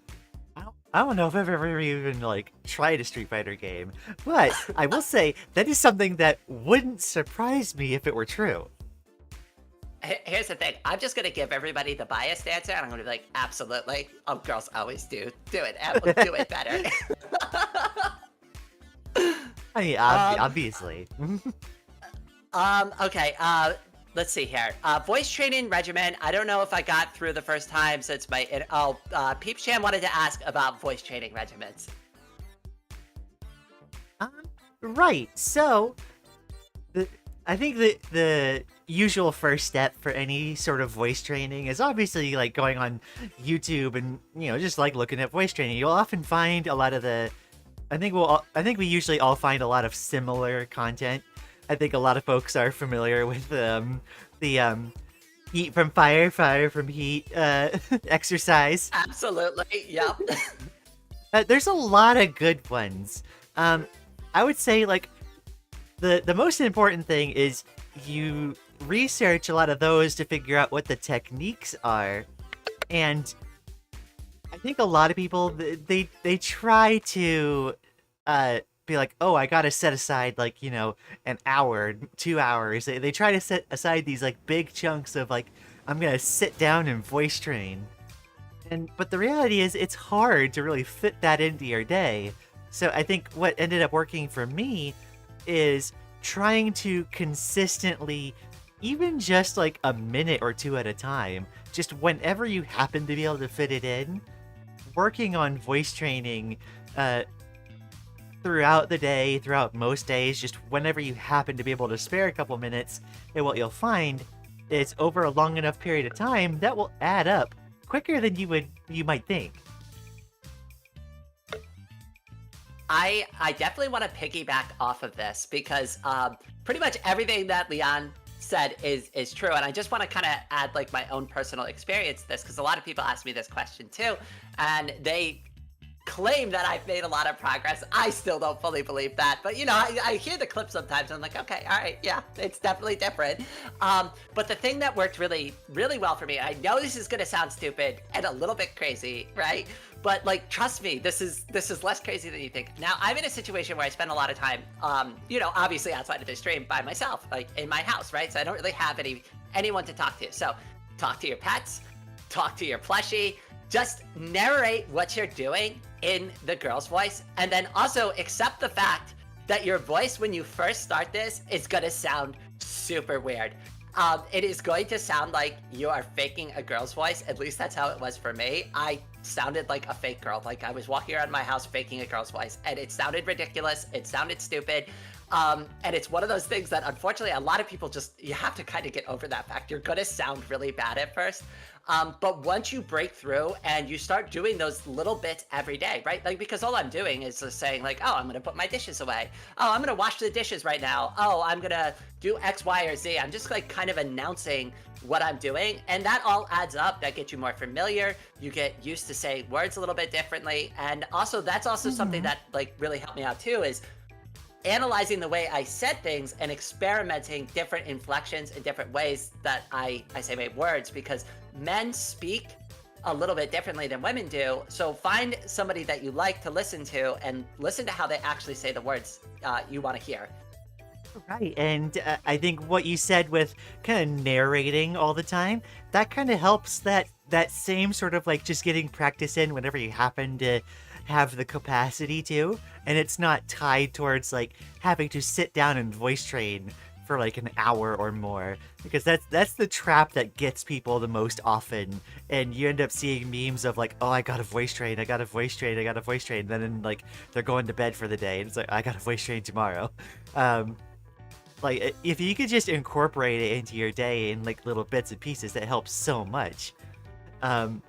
I don't know if I've ever even like tried a Street Fighter game, but I will say that is something that wouldn't surprise me if it were true. Here's the thing. I'm just gonna give everybody the biased answer, and I'm gonna be like, absolutely. Oh, girls always do it better. I mean, obviously. Okay. Let's see here. Voice training regimen. I don't know if I got through the first time since my... Peeps Chan wanted to ask about voice training regimens. Right. So, I think the usual first step for any sort of voice training is obviously like going on YouTube and just like looking at voice training. You'll often find a lot of the... I think we usually all find a lot of similar content. I think a lot of folks are familiar with the heat from fire, fire from heat exercise. Absolutely, yep. There's a lot of good ones. I would say like the most important thing is you research a lot of those to figure out what the techniques are, and I think a lot of people they try to be like, oh, I gotta set aside like an hour, 2 hours. They try to set aside these like big chunks of like, I'm gonna sit down and voice train, but the reality is it's hard to really fit that into your day. So I think what ended up working for me is trying to consistently, even just like a minute or two at a time, just whenever you happen to be able to fit it in, working on voice training throughout the day, throughout most days, just whenever you happen to be able to spare a couple minutes. And what you'll find is over a long enough period of time, that will add up quicker than you might think. I definitely want to piggyback off of this because pretty much everything that Lian said is true, and I just want to kind of add like my own personal experience to this because a lot of people ask me this question too, and they claim that I've made a lot of progress. I still don't fully believe that, but I hear the clip sometimes and I'm like, okay, all right, yeah, it's definitely different. But the thing that worked really, really well for me, I know this is gonna sound stupid and a little bit crazy, right? But like, trust me, this is less crazy than you think. Now, I'm in a situation where I spend a lot of time, obviously outside of the stream by myself, like in my house, right? So I don't really have anyone to talk to. So talk to your pets, talk to your plushie, just narrate what you're doing in the girl's voice, and then also accept the fact that your voice when you first start this is gonna sound super weird. It is going to sound like you are faking a girl's voice. At least that's how it was for me. I sounded like a fake girl. Like I was walking around my house faking a girl's voice, and it sounded ridiculous. It sounded stupid. And it's one of those things that unfortunately a lot of people you have to kind of get over that fact. You're gonna sound really bad at first. But once you break through and you start doing those little bits every day, right? Like, because all I'm doing is just saying like, oh, I'm going to put my dishes away. Oh, I'm going to wash the dishes right now. Oh, I'm going to do X, Y, or Z. I'm just like kind of announcing what I'm doing. And that all adds up. That gets you more familiar. You get used to saying words a little bit differently. And also, that's also something that like really helped me out too, is analyzing the way I said things and experimenting different inflections and different ways that I say my words, because men speak a little bit differently than women do. So find somebody that you like to listen to and listen to how they actually say the words you want to hear. Right, and I think what you said with kind of narrating all the time, that kind of helps that same sort of like just getting practice in whenever you happen to have the capacity to, and it's not tied towards like having to sit down and voice train for like an hour or more, because that's the trap that gets people the most often. And you end up seeing memes of like, oh, I got a voice train, I got a voice train, I got a voice train. Then like they're going to bed for the day, and it's like, I got a voice train tomorrow. Like if you could just incorporate it into your day in like little bits and pieces, that helps so much. And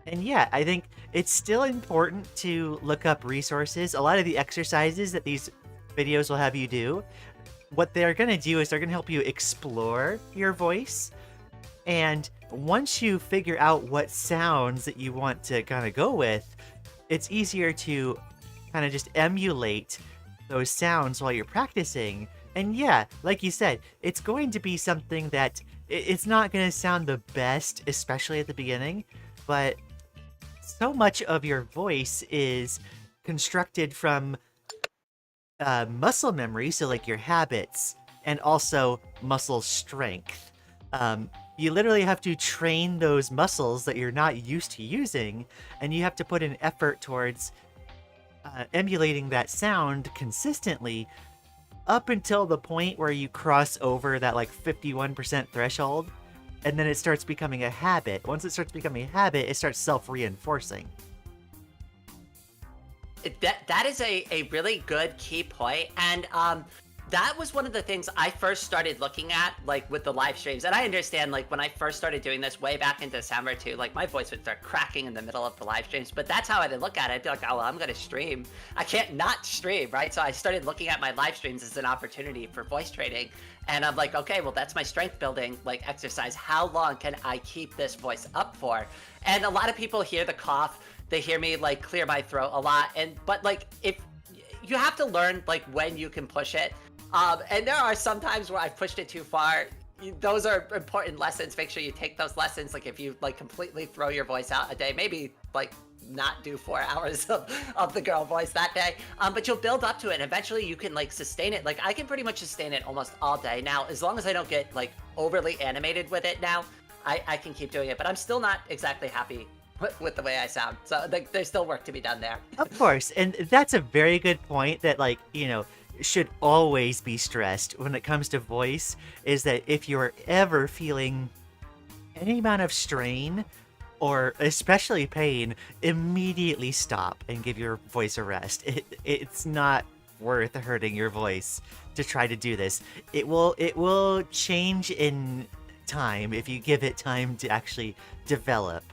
yeah, I think it's still important to look up resources. A lot of the exercises that these videos will have you do, what they're going to do is they're going to help you explore your voice. And once you figure out what sounds that you want to kind of go with, it's easier to kind of just emulate those sounds while you're practicing. And yeah, like you said, it's going to be something that it's not going to sound the best, especially at the beginning, but so much of your voice is constructed from muscle memory, so like your habits, and also muscle strength. You literally have to train those muscles that you're not used to using, and you have to put an effort towards emulating that sound consistently up until the point where you cross over that like 51% threshold, and then it starts becoming a habit. Once it starts becoming a habit, it starts self-reinforcing. That is a really good key point, and that was one of the things I first started looking at, like with the live streams. And I understand, like when I first started doing this way back in December too, like my voice would start cracking in the middle of the live streams. But that's how I did look at it. I'd be like, oh, well, I'm gonna stream. I can't not stream, right? So I started looking at my live streams as an opportunity for voice training. And I'm like, okay, well, that's my strength building like exercise. How long can I keep this voice up for? And a lot of people hear the cough. They hear me like clear my throat a lot. But like, if you have to learn like when you can push it. And there are some times where I've pushed it too far. Those are important lessons. Make sure you take those lessons. Like if you like completely throw your voice out a day, maybe like not do 4 hours of the girl voice that day. But you'll build up to it and eventually you can like sustain it. Like I can pretty much sustain it almost all day now, as long as I don't get like overly animated with it now, I can keep doing it. But I'm still not exactly happy with the way I sound. So like, there's still work to be done there. Of course. And that's a very good point that like, you know, should always be stressed when it comes to voice, is that if you're ever feeling any amount of strain or especially pain, immediately stop and give your voice a rest. It's not worth hurting your voice to try to do this. It will change in time if you give it time to actually develop.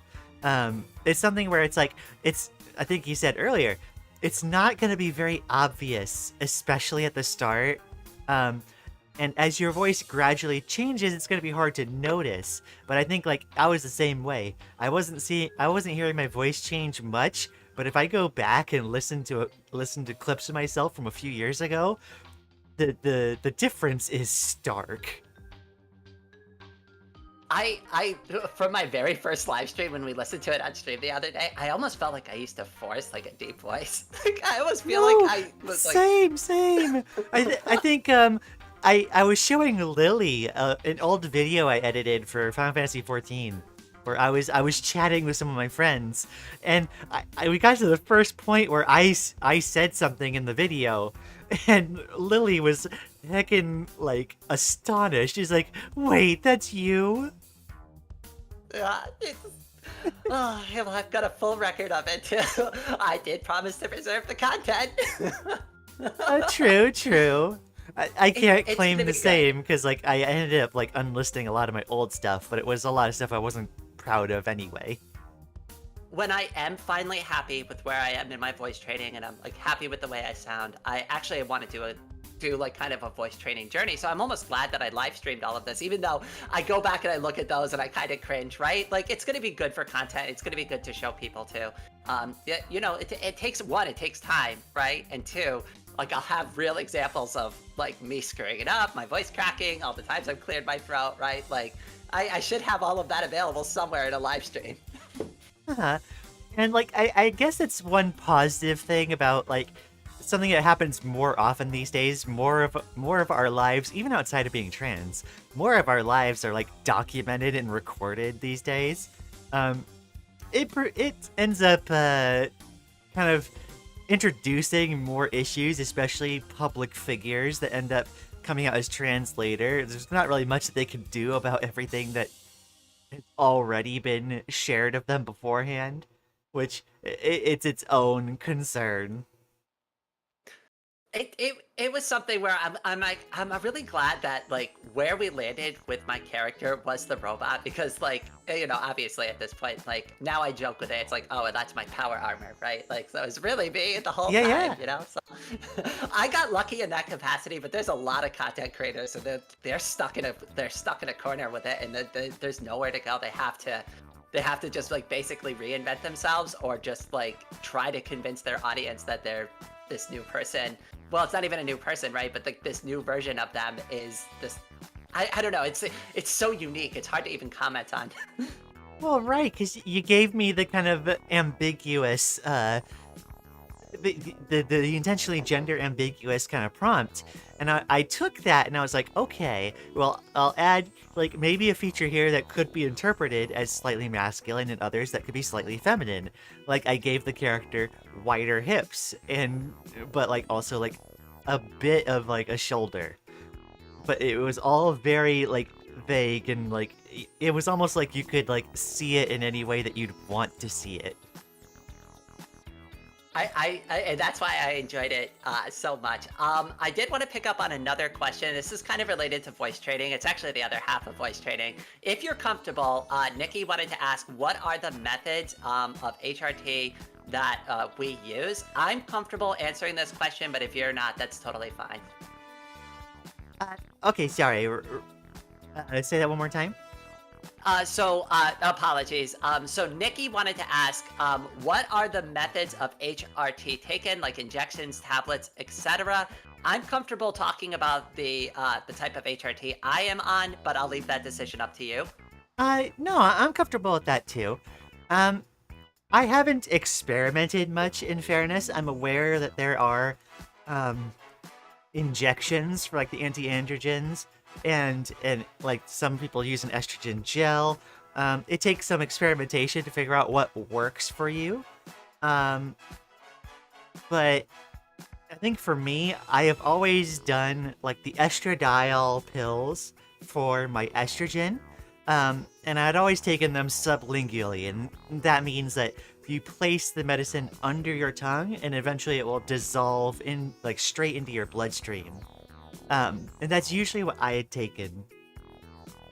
It's something where it's like, I think you said earlier, it's not going to be very obvious, especially at the start. And as your voice gradually changes, it's going to be hard to notice. But I think like I was the same way. I wasn't hearing my voice change much. But if I go back and listen to clips of myself from a few years ago, the difference is stark. I from my very first live stream when we listened to it on stream the other day, I almost felt like I used to force like a deep voice. Like I almost feel like I was like same. I think I was showing Lily an old video I edited for Final Fantasy 14, where I was chatting with some of my friends, and we got to the first point where I said something in the video, and Lily was heckin' like astonished. She's like, "Wait, that's you?" Oh, well, I've got a full record of it too. I did promise to preserve the content. True. I can't It's claim gonna the be good. same because like I ended up like unlisting a lot of my old stuff, but it was a lot of stuff I wasn't proud of anyway. When I am finally happy with where I am in my voice training and I'm like happy with the way I sound, I actually want to do like kind of a voice training journey. So I'm almost glad that I live streamed all of this, even though I go back and I look at those and I kind of cringe, right? Like it's going to be good for content. It's going to be good to show people too. You know, it takes time, right? And two, like I'll have real examples of like me screwing it up, my voice cracking, all the times I've cleared my throat, right? Like I should have all of that available somewhere in a live stream. Uh-huh. And like I guess it's one positive thing about like something that happens more often these days. More of our lives, even outside of being trans, more of our lives are like documented and recorded these days. It ends up kind of introducing more issues, especially public figures that end up coming out as trans later, there's not really much that they can do about everything that has already been shared of them beforehand, which it's its own concern. It was something where I'm like I'm really glad that like where we landed with my character was the robot because like obviously at this point like now I joke with it, it's like, oh, that's my power armor, right? Like so it's really me the whole Yeah, time, so I got lucky in that capacity, but there's a lot of content creators and they're stuck in a corner with it, and there's nowhere to go. They have to just like basically reinvent themselves or just like try to convince their audience that they're this new person. Well, it's not even a new person, right? But like this new version of them is this. I don't know. It's so unique. It's hard to even comment on. Well, right, because you gave me the kind of ambiguous, the intentionally gender ambiguous kind of prompt, and I took that and I was like, okay, well, I'll add like maybe a feature here that could be interpreted as slightly masculine and others that could be slightly feminine. Like I gave the character wider hips but like also like a bit of like a shoulder. But it was all very like vague and like it was almost like you could like see it in any way that you'd want to see it. And that's why I enjoyed it so much. I did want to pick up on another question. This is kind of related to voice training. It's actually the other half of voice training. If you're comfortable, Nikki wanted to ask, what are the methods of HRT that we use? I'm comfortable answering this question, but if you're not, that's totally fine. Okay, sorry. Say that one more time. Apologies. So Nikki wanted to ask, what are the methods of HRT taken, like injections, tablets, etc.? I'm comfortable talking about the type of HRT I am on, but I'll leave that decision up to you. No, I'm comfortable with that too. I haven't experimented much, in fairness. I'm aware that there are, injections for like the anti-androgens, and like some people use an estrogen gel. It takes some experimentation to figure out what works for you. But I think for me, I have always done like the estradiol pills for my estrogen. And I'd always taken them sublingually, and that means that you place the medicine under your tongue and eventually it will dissolve in like straight into your bloodstream. And that's usually what I had taken.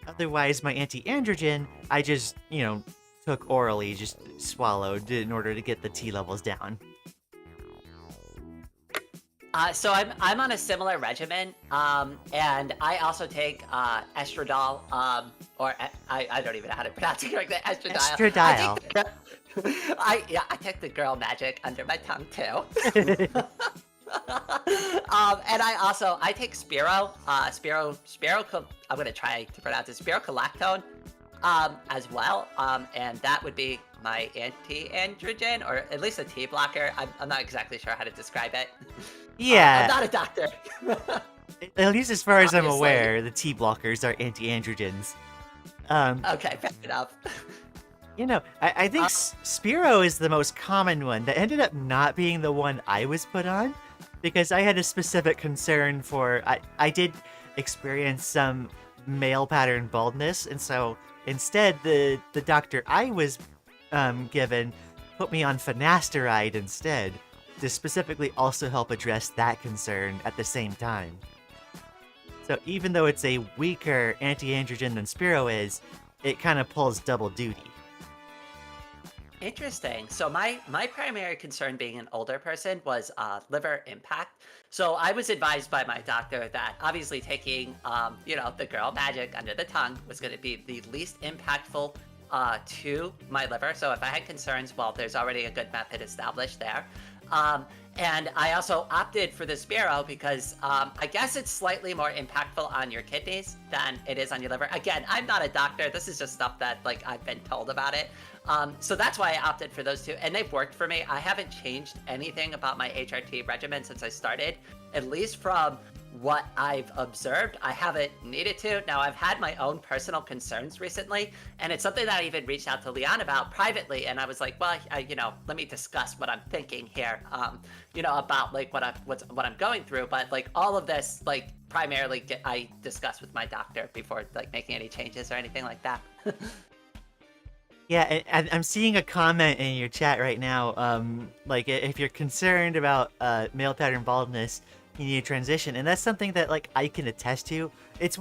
Otherwise, my anti-androgen, I just, took orally, just swallowed in order to get the T levels down. So I'm on a similar regimen, and I also take estradiol, or I don't even know how to pronounce it correctly. Estradiol. I take the girl magic under my tongue too. And I take Spiro. I'm gonna try to pronounce it. Spironolactone, as well. And that would be my anti-androgen, or at least a T blocker. I'm not exactly sure how to describe it. Yeah. I'm not a doctor. At least as far as I'm Obviously. aware, the T blockers are anti-androgens. Okay, fair enough. I think Spiro is the most common one. That ended up not being the one I was put on, because I had a specific concern for... I did experience some male pattern baldness, and so instead the doctor I was given put me on finasteride instead, to specifically also help address that concern at the same time. So even though it's a weaker anti-androgen than Spiro is, it kind of pulls double duty. Interesting. So my primary concern being an older person was liver impact. So I was advised by my doctor that obviously taking the girl magic under the tongue was going to be the least impactful to my liver. So if I had concerns, well, there's already a good method established there. And I also opted for the Spiro because I guess it's slightly more impactful on your kidneys than it is on your liver. Again, I'm not a doctor. This is just stuff that like I've been told about it. So that's why I opted for those two, and they've worked for me. I haven't changed anything about my HRT regimen since I started, at least from what I've observed. I haven't needed to. Now, I've had my own personal concerns recently, and it's something that I even reached out to Lian about privately, and I was like, well, let me discuss what I'm thinking here, about like what I'm going through. But like all of this, like primarily I discuss with my doctor before like making any changes or anything like that. Yeah, and I'm seeing a comment in your chat right now. Like if you're concerned about male pattern baldness, you need a transition, and that's something that like I can attest to. It's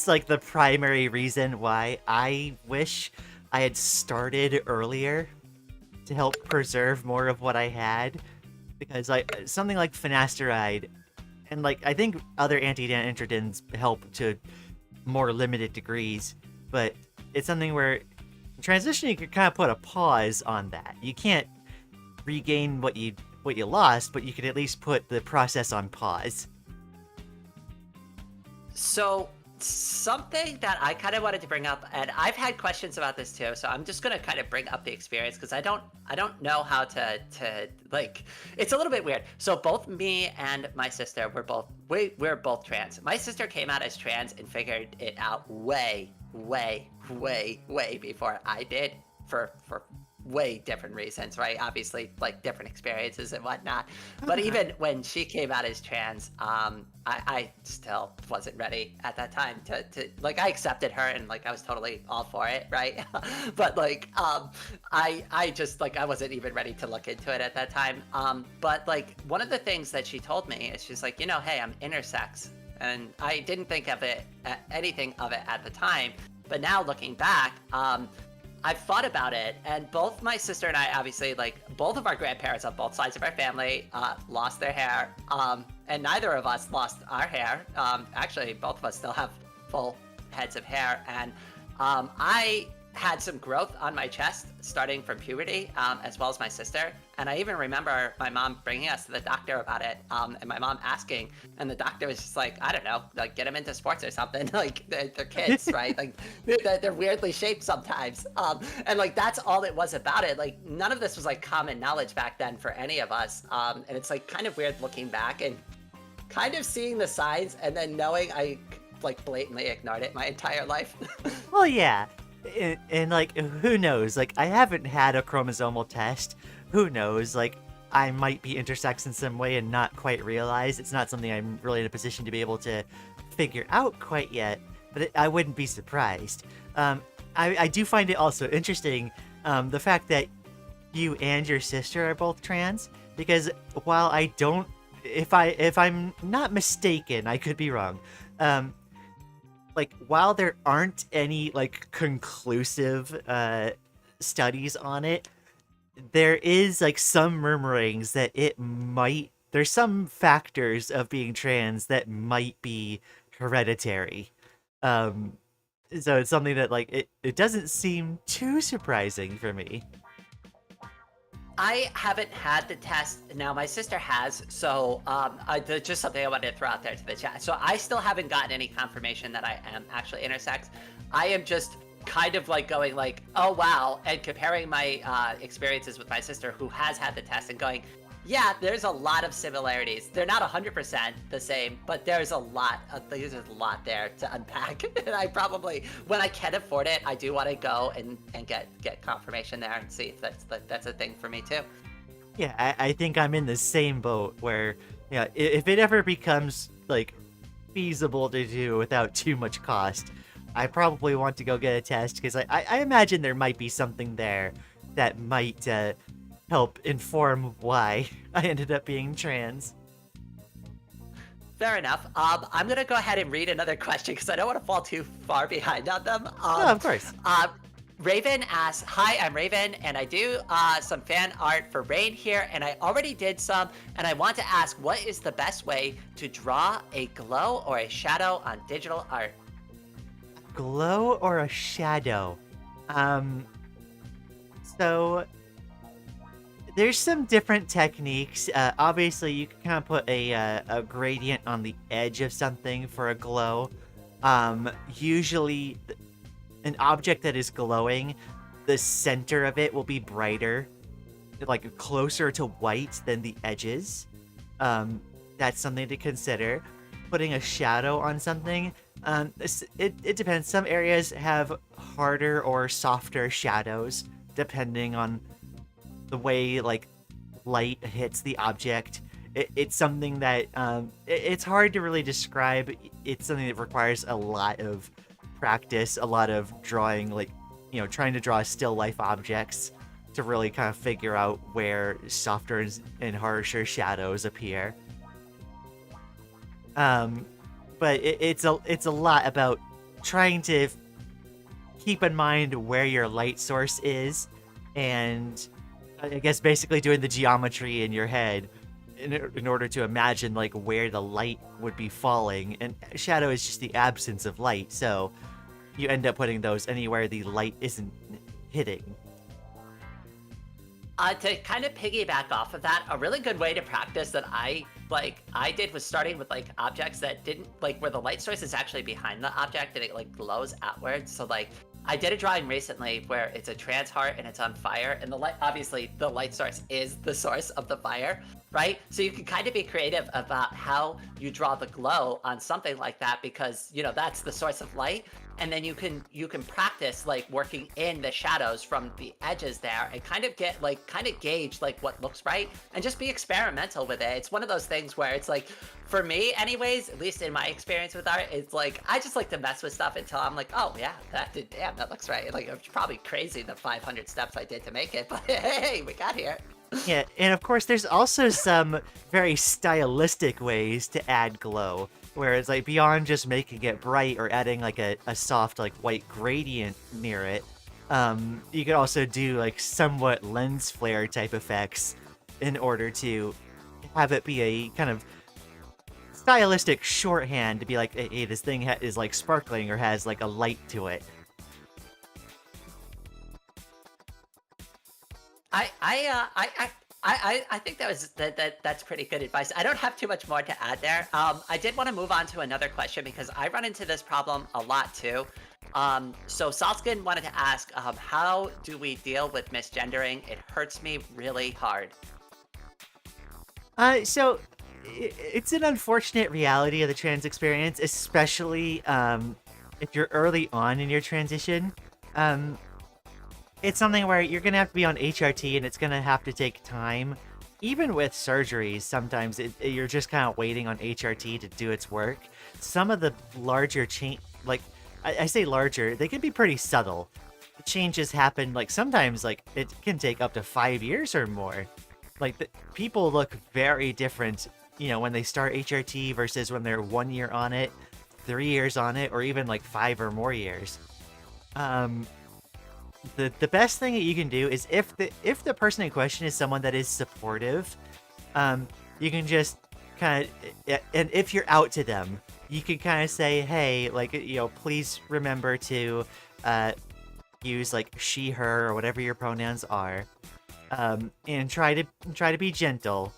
like the primary reason why I wish I had started earlier to help preserve more of what I had, because like something like finasteride, and like I think other anti-dan androgens help to more limited degrees, but it's something where transition you can kind of put a pause on that. You can't regain what you lost, but you can at least put the process on pause. So something that I kind of wanted to bring up, and I've had questions about this too, so I'm just gonna kind of bring up the experience because I don't know how to like, it's a little bit weird. So both me and my sister we're both trans. My sister came out as trans and figured it out way before I did for way different reasons, right? Obviously, like different experiences and whatnot. But even when she came out as trans, I still wasn't ready at that time to like, I accepted her and like I was totally all for it, right? But like I just like I wasn't even ready to look into it at that time. But like one of the things that she told me is she's like, hey, I'm intersex. And I didn't think of it anything of it at the time. But now looking back, I've thought about it, and both my sister and I, obviously, like, both of our grandparents on both sides of our family lost their hair, and neither of us lost our hair. Actually, both of us still have full heads of hair, and I had some growth on my chest starting from puberty, as well as my sister. And I even remember my mom bringing us to the doctor about it, and my mom asking, and the doctor was just like, I don't know, like get them into sports or something. Like they're kids, right? Like they're weirdly shaped sometimes. And like that's all it was about it. Like none of this was like common knowledge back then for any of us. And it's like kind of weird looking back and kind of seeing the signs and then knowing I like blatantly ignored it my entire life. Well, yeah. And like, who knows? Like, I haven't had a chromosomal test. Who knows? Like, I might be intersex in some way and not quite realize. It's not something I'm really in a position to be able to figure out quite yet, but I wouldn't be surprised. I do find it also interesting, the fact that you and your sister are both trans, because while I don't, if I'm not mistaken, I could be wrong, like, while there aren't any, like, conclusive studies on it, there is, like, some murmurings that there's some factors of being trans that might be hereditary. So it's something that, like, it doesn't seem too surprising for me. I haven't had the test. Now, my sister has, so just something I wanted to throw out there to the chat. So I still haven't gotten any confirmation that I am actually intersex. I am just kind of like going like, oh, wow, and comparing my experiences with my sister who has had the test and going, yeah, there's a lot of similarities. They're not 100% the same, but there's a lot there to unpack. And I probably, when I can afford it, I do want to go and get confirmation there and see if that's a thing for me too. Yeah, I think I'm in the same boat where, yeah, if it ever becomes like feasible to do without too much cost, I probably want to go get a test, because I imagine there might be something there that might help inform why I ended up being trans. Fair enough. I'm gonna go ahead and read another question because I don't want to fall too far behind on them. No, of course. Raven asks, hi, I'm Raven, and I do some fan art for Rain here, and I already did some, and I want to ask, what is the best way to draw a glow or a shadow on digital art? Glow or a shadow? So there's some different techniques. Obviously, you can kind of put a gradient on the edge of something for a glow. Usually, an object that is glowing, the center of it will be brighter, like closer to white than the edges. That's something to consider. Putting a shadow on something, it depends. Some areas have harder or softer shadows, depending on the way like light hits the object. It's something that it's hard to really describe. It's something that requires a lot of practice, a lot of drawing, like, trying to draw still life objects to really kind of figure out where softer and harsher shadows appear. But it's a lot about trying to keep in mind where your light source is, and I guess basically doing the geometry in your head in order to imagine like where the light would be falling. And shadow is just the absence of light, so you end up putting those anywhere the light isn't hitting. To kind of piggyback off of that, a really good way to practice that I did was starting with like objects that didn't like where the light source is actually behind the object and it like glows outwards. So like I did a drawing recently where it's a trans heart and it's on fire, and the light, obviously the light source is the source of the fire, right? So you can kind of be creative about how you draw the glow on something like that, because that's the source of light. And then you can practice like working in the shadows from the edges there and kind of gauge like what looks right and just be experimental with it. It's one of those things where it's like, for me anyways, at least in my experience with art, it's like I just like to mess with stuff until I'm like, oh yeah, that looks right. Like it's probably crazy the 500 steps I did to make it, but hey, we got here. Yeah, and of course there's also some very stylistic ways to add glow, where it's like beyond just making it bright or adding like a soft like white gradient near it. You could also do like somewhat lens flare type effects in order to have it be a kind of stylistic shorthand to be like, hey, this thing is like sparkling or has like a light to it. I think that's pretty good advice. I don't have too much more to add there. I did want to move on to another question because I run into this problem a lot too. So Salskin wanted to ask, how do we deal with misgendering? It hurts me really hard. So it's an unfortunate reality of the trans experience, especially if you're early on in your transition. It's something where you're going to have to be on HRT and it's going to have to take time. Even with surgeries, sometimes you're just kind of waiting on HRT to do its work. Some of the larger I say larger, they can be pretty subtle. The changes happen, like sometimes like it can take up to 5 years or more. Like people look very different, when they start HRT versus when they're 1 year on it, 3 years on it, or even like 5 or more years. The best thing that you can do is if the person in question is someone that is supportive, you can just kind of, and if you're out to them, you can kind of say, hey, like, please remember to use like she, her, or whatever your pronouns are, and try to be gentle,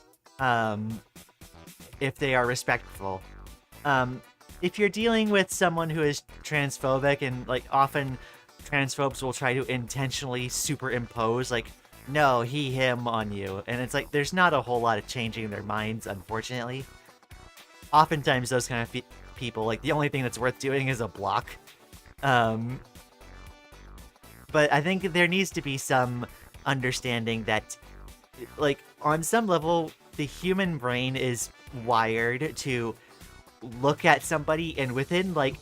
if they are respectful. If you're dealing with someone who is transphobic, and like often transphobes will try to intentionally superimpose like no, he, him on you, and it's like there's not a whole lot of changing their minds, unfortunately. Oftentimes those kind of people, like the only thing that's worth doing is a block. But I think there needs to be some understanding that like on some level the human brain is wired to look at somebody and within like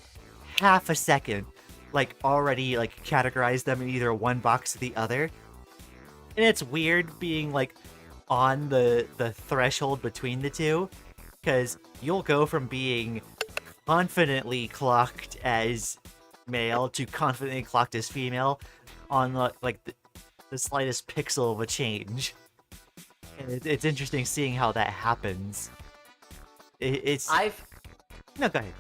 half a second like already like categorize them in either one box or the other. And it's weird being like on the threshold between the two, because you'll go from being confidently clocked as male to confidently clocked as female on like the slightest pixel of a change. And it's interesting seeing how that happens. No, go ahead.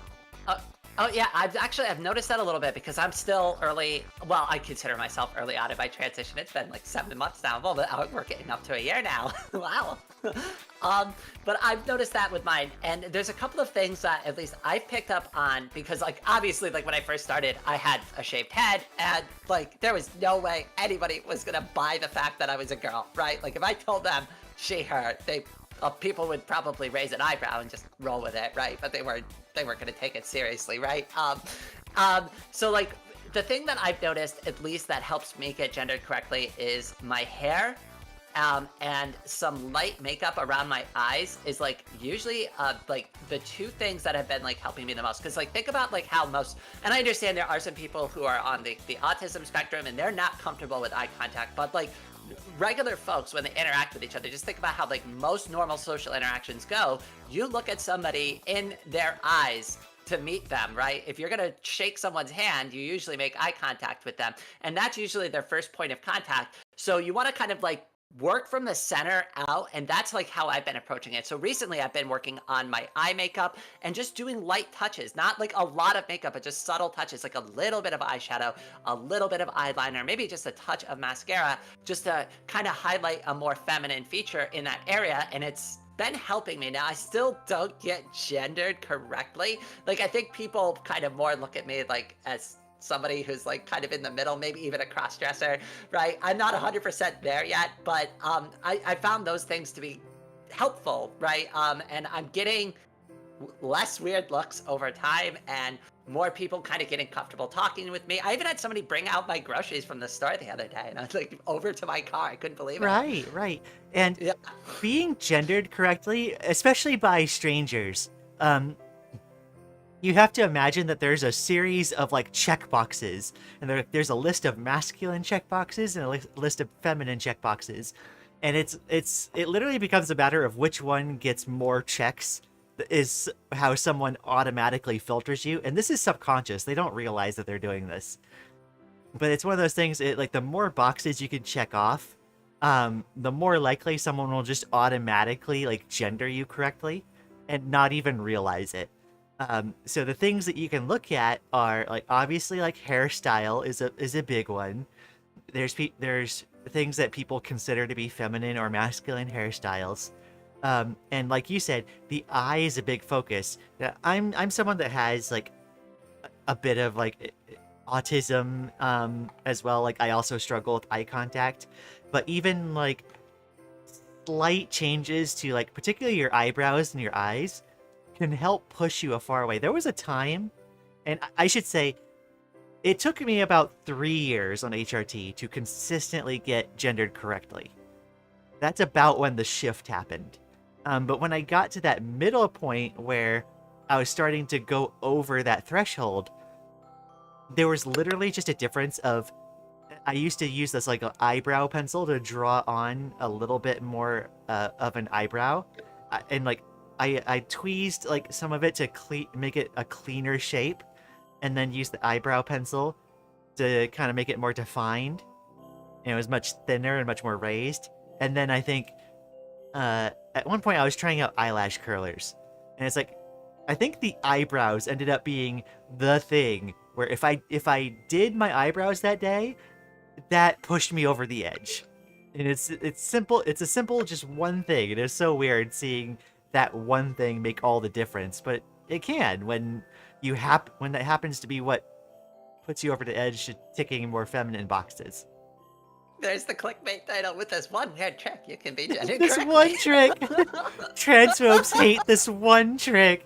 Oh yeah, I've noticed that a little bit because I'm still early. Well, I consider myself early on in my transition. It's been like 7 months now. Well, we're getting up to a year now. Wow. But I've noticed that with mine, and there's a couple of things that at least I've picked up on, because like obviously like when I first started, I had a shaved head, and like there was no way anybody was gonna buy the fact that I was a girl, right? Like if I told them she, her, people would probably raise an eyebrow and just roll with it, right? But they weren't going to take it seriously, right? So like the thing that I've noticed, at least that helps me get gendered correctly, is my hair and some light makeup around my eyes is like usually like the two things that have been like helping me the most. Because like think about like how most, and I understand there are some people who are on the autism spectrum and they're not comfortable with eye contact, but like regular folks when they interact with each other, just think about how like most normal social interactions go. You look at somebody in their eyes to meet them, right? If you're gonna shake someone's hand, you usually make eye contact with them, and that's usually their first point of contact. So you want to kind of like work from the center out, and that's like how I've been approaching it. So recently I've been working on my eye makeup and just doing light touches, not like a lot of makeup, but just subtle touches, like a little bit of eyeshadow, a little bit of eyeliner, maybe just a touch of mascara, just to kind of highlight a more feminine feature in that area. And it's been helping me. Now I still don't get gendered correctly. Like I think people kind of more look at me like as somebody who's like kind of in the middle, maybe even a cross-dresser, right? I'm not 100% there yet, but I found those things to be helpful, right? And I'm getting less weird looks over time and more people kind of getting comfortable talking with me. I even had somebody bring out my groceries from the store the other day and I was like over to my car. I couldn't believe it. Right. And Yeah. being gendered correctly, especially by strangers, you have to imagine that there's a series of like checkboxes, and there's a list of masculine checkboxes and a list of feminine checkboxes, and it literally becomes a matter of which one gets more checks is how someone automatically filters you, and this is subconscious. They don't realize that they're doing this, but it's one of those things. Like the more boxes you can check off, the more likely someone will just automatically like gender you correctly, and not even realize it. So the things that you can look at are like obviously like hairstyle is a big one. There's things that people consider to be feminine or masculine hairstyles. And like you said, the eye is a big focus. Now, I'm someone that has like a bit of like autism as well. Like I also struggle with eye contact, but even like slight changes to like particularly your eyebrows and your eyes can help push you a far away. There was a time, and I should say, it took me about 3 years on HRT to consistently get gendered correctly. That's about when the shift happened. But when I got to that middle point where I was starting to go over that threshold, there was literally just a difference of, I used to use this like an eyebrow pencil to draw on a little bit more of an eyebrow, and like I tweezed like some of it to make it a cleaner shape, and then used the eyebrow pencil to kind of make it more defined. And it was much thinner and much more raised. And then I think at one point I was trying out eyelash curlers, and it's like I think the eyebrows ended up being the thing where if I did my eyebrows that day, that pushed me over the edge. And it's simple. It's a simple just one thing. It is so weird seeing that one thing make all the difference, but it can when when that happens to be what puts you over the edge to ticking more feminine boxes. There's the clickbait title with this one weird trick. You can be gendered This correctly. one trick. Transphobes hate this one trick.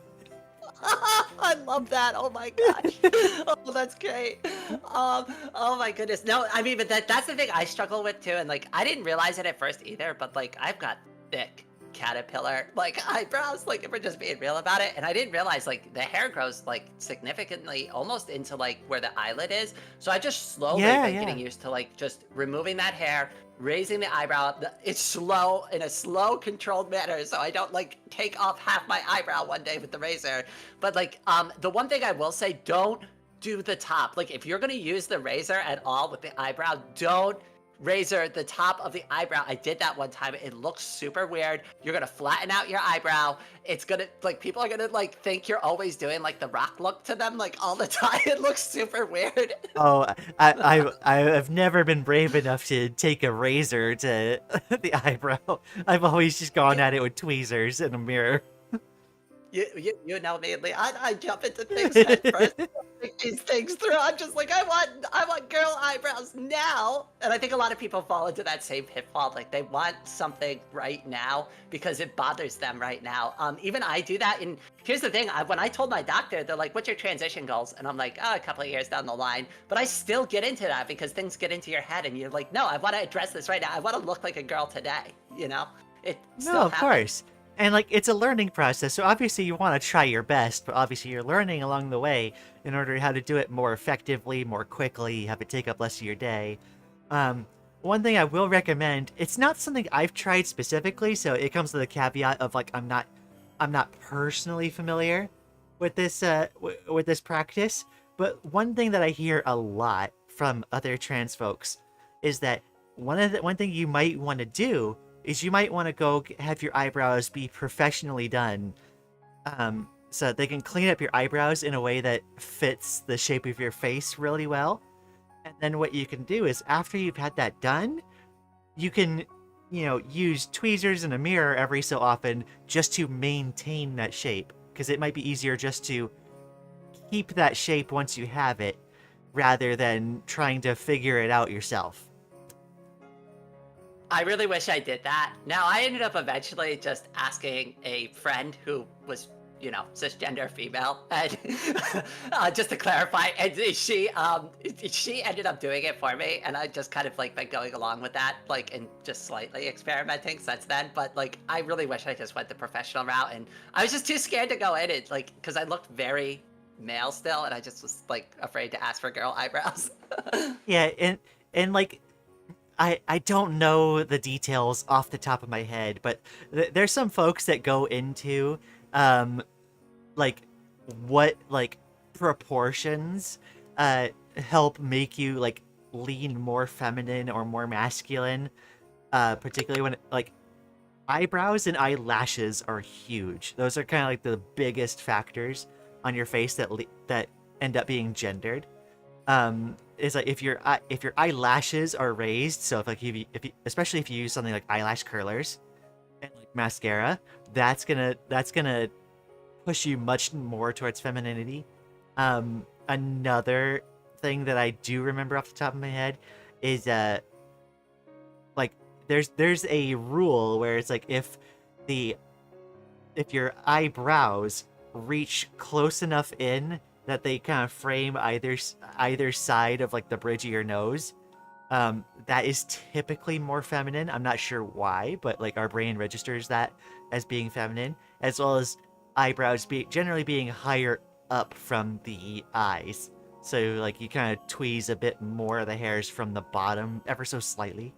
I love that. Oh my gosh. Oh, that's great. Oh my goodness. No, I mean, but that's the thing I struggle with too. And like, I didn't realize it at first either, but like, I've got thick caterpillar like eyebrows, like if we're just being real about it. And I didn't realize like the hair grows like significantly almost into like where the eyelid is. So I just slowly been getting used to like just removing that hair, raising the eyebrow. It's slow, in a slow controlled manner, so I don't like take off half my eyebrow one day with the razor. But like the one thing I will say, don't do the top. Like if you're gonna use the razor at all with the eyebrow, don't razor the top of the eyebrow. I did that one time. It looks super weird. You're gonna flatten out your eyebrow. It's gonna like people are gonna like think you're always doing like the Rock look to them like all the time. It looks super weird. Oh, I've never been brave enough to take a razor to the eyebrow. I've always just gone at it with tweezers in a mirror. You know me, Lee. I jump into things head first. Think these things through. I'm just like, I want girl eyebrows now. And I think a lot of people fall into that same pitfall. Like they want something right now because it bothers them right now. Even I do that. And here's the thing: when I told my doctor, they're like, "What's your transition goals?" And I'm like, "Oh, a couple of years down the line." But I still get into that because things get into your head, and you're like, "No, I want to address this right now. I want to look like a girl today." You know, it No, still of happens. course. And like it's a learning process, so obviously you want to try your best, but obviously you're learning along the way in order how to do it more effectively, more quickly, have it take up less of your day. One thing I will recommend, it's not something I've tried specifically, so it comes with a caveat of like I'm not personally familiar with this with this practice, but one thing that I hear a lot from other trans folks is that one thing you might want to do is you might want to go have your eyebrows be professionally done, so that they can clean up your eyebrows in a way that fits the shape of your face really well. And then what you can do is after you've had that done, you can, use tweezers and a mirror every so often just to maintain that shape, because it might be easier just to keep that shape once you have it rather than trying to figure it out yourself. I really wish I did that. Now, I ended up eventually just asking a friend who was, cisgender female, and just to clarify, and she ended up doing it for me, and I just kind of like been going along with that, like, and just slightly experimenting since then. But like, I really wish I just went the professional route, and I was just too scared to go in it, like, because I looked very male still, and I just was like afraid to ask for girl eyebrows. Yeah, and like I don't know the details off the top of my head, but there's some folks that go into like what like proportions help make you like lean more feminine or more masculine, particularly when like eyebrows and eyelashes are huge. Those are kind of like the biggest factors on your face that end up being gendered. Is like if your eyelashes are raised, so if you especially if you use something like eyelash curlers and like mascara, that's gonna push you much more towards femininity. Another thing that I do remember off the top of my head is like there's a rule where it's like if your eyebrows reach close enough in that they kind of frame either side of like the bridge of your nose, that is typically more feminine. I'm not sure why, but like our brain registers that as being feminine, as well as eyebrows generally being higher up from the eyes. So like you kind of tweeze a bit more of the hairs from the bottom ever so slightly.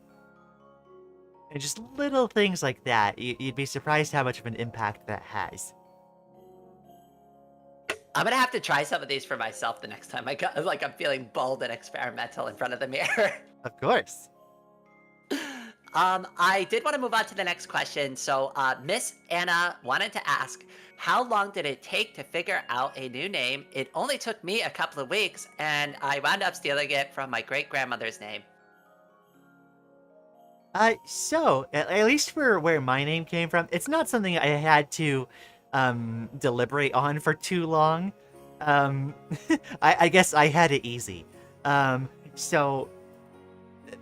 And just little things like that. You'd be surprised how much of an impact that has. I'm gonna have to try some of these for myself the next time I'm feeling bold and experimental in front of the mirror. Of course. I did want to move on to the next question. So, Miss Anna wanted to ask, how long did it take to figure out a new name? It only took me a couple of weeks, and I wound up stealing it from my great grandmother's name. So at least for where my name came from, it's not something I had to deliberate on for too long. I guess I had it easy. So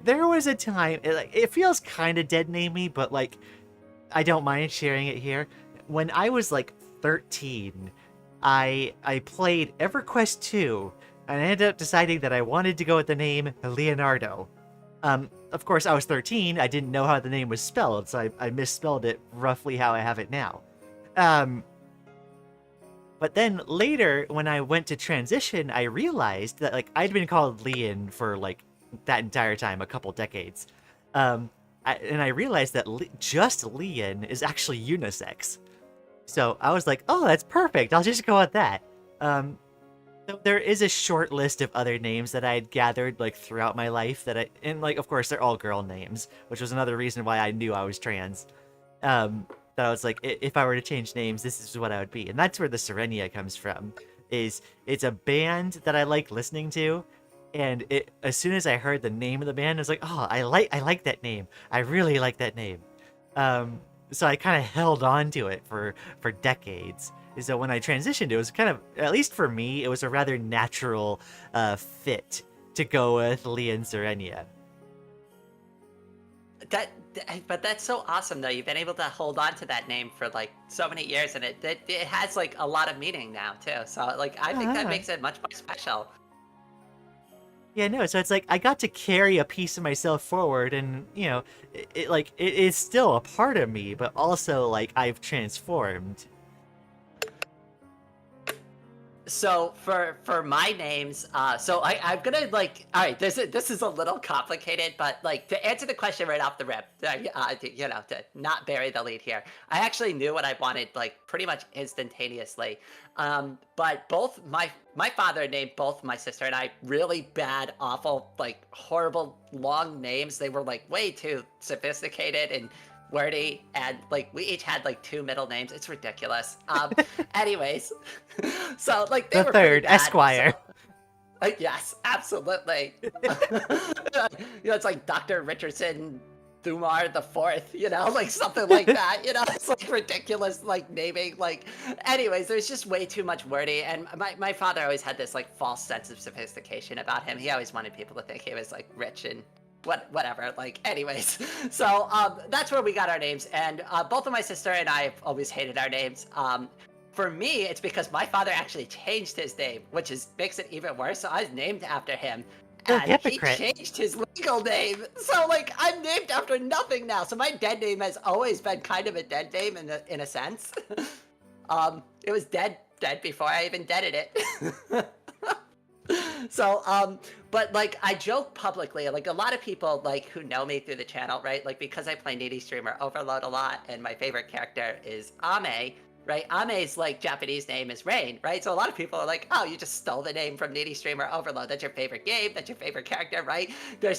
there was a time, it feels kind of dead namey, but like I don't mind sharing it here. When I was like 13, I played EverQuest 2, and I ended up deciding that I wanted to go with the name Leonardo. Of course, I was 13. I didn't know how the name was spelled, so I misspelled it roughly how I have it now. But then later, when I went to transition, I realized that like I'd been called Lian for like that entire time, a couple decades. And I realized that just Lian is actually unisex. So I was like, oh, that's perfect. I'll just go with that. So there is a short list of other names that I had gathered like throughout my life and like of course they're all girl names, which was another reason why I knew I was trans. That I was like, if I were to change names, this is what I would be. And that's where the Sirenia comes from. It's a band that I like listening to, and as soon as I heard the name of the band, I was like, oh, I like that name. I really like that name. So I kind of held on to it for decades. So when I transitioned, it was kind of, at least for me, it was a rather natural fit to go with Lian Sirenia. But that's so awesome though. You've been able to hold on to that name for like so many years, and it has like a lot of meaning now too. So like I think that Ah. makes it much more special. Yeah, no, so it's like I got to carry a piece of myself forward, and it is still a part of me, but also like I've transformed. So for my names, so I'm gonna like, all right, this is a little complicated, but like to answer the question right off the rip, to not bury the lead here, I actually knew what I wanted like pretty much instantaneously. But both my father named both my sister and I really bad, awful, like horrible long names. They were like way too sophisticated and wordy, and like we each had like 2 middle names. It's ridiculous. Anyways, so like they The were pretty third, bad. Esquire. So, yes, absolutely. It's like Dr. Richardson Thumar the Fourth, like something like that. It's like ridiculous, like naming. Like, anyways, there's just way too much wordy. And my father always had this like false sense of sophistication about him. He always wanted people to think he was like rich and whatever. Like, anyways, so that's where we got our names. And both of my sister and I have always hated our names. For me, it's because my father actually changed his name, which makes it even worse. So I was named after him, The and he hypocrite. changed his legal name. So like I'm named after nothing now. So my dead name has always been kind of a dead name in a sense. It was dead before I even deaded it. So, but like I joke publicly, like a lot of people like who know me through the channel, right? Like because I play Needy Streamer Overload a lot, and my favorite character is Ame, right? Ame's like Japanese name is Rain, right? So a lot of people are like, oh, you just stole the name from Needy Streamer Overload. That's your favorite game. That's your favorite character, right? They're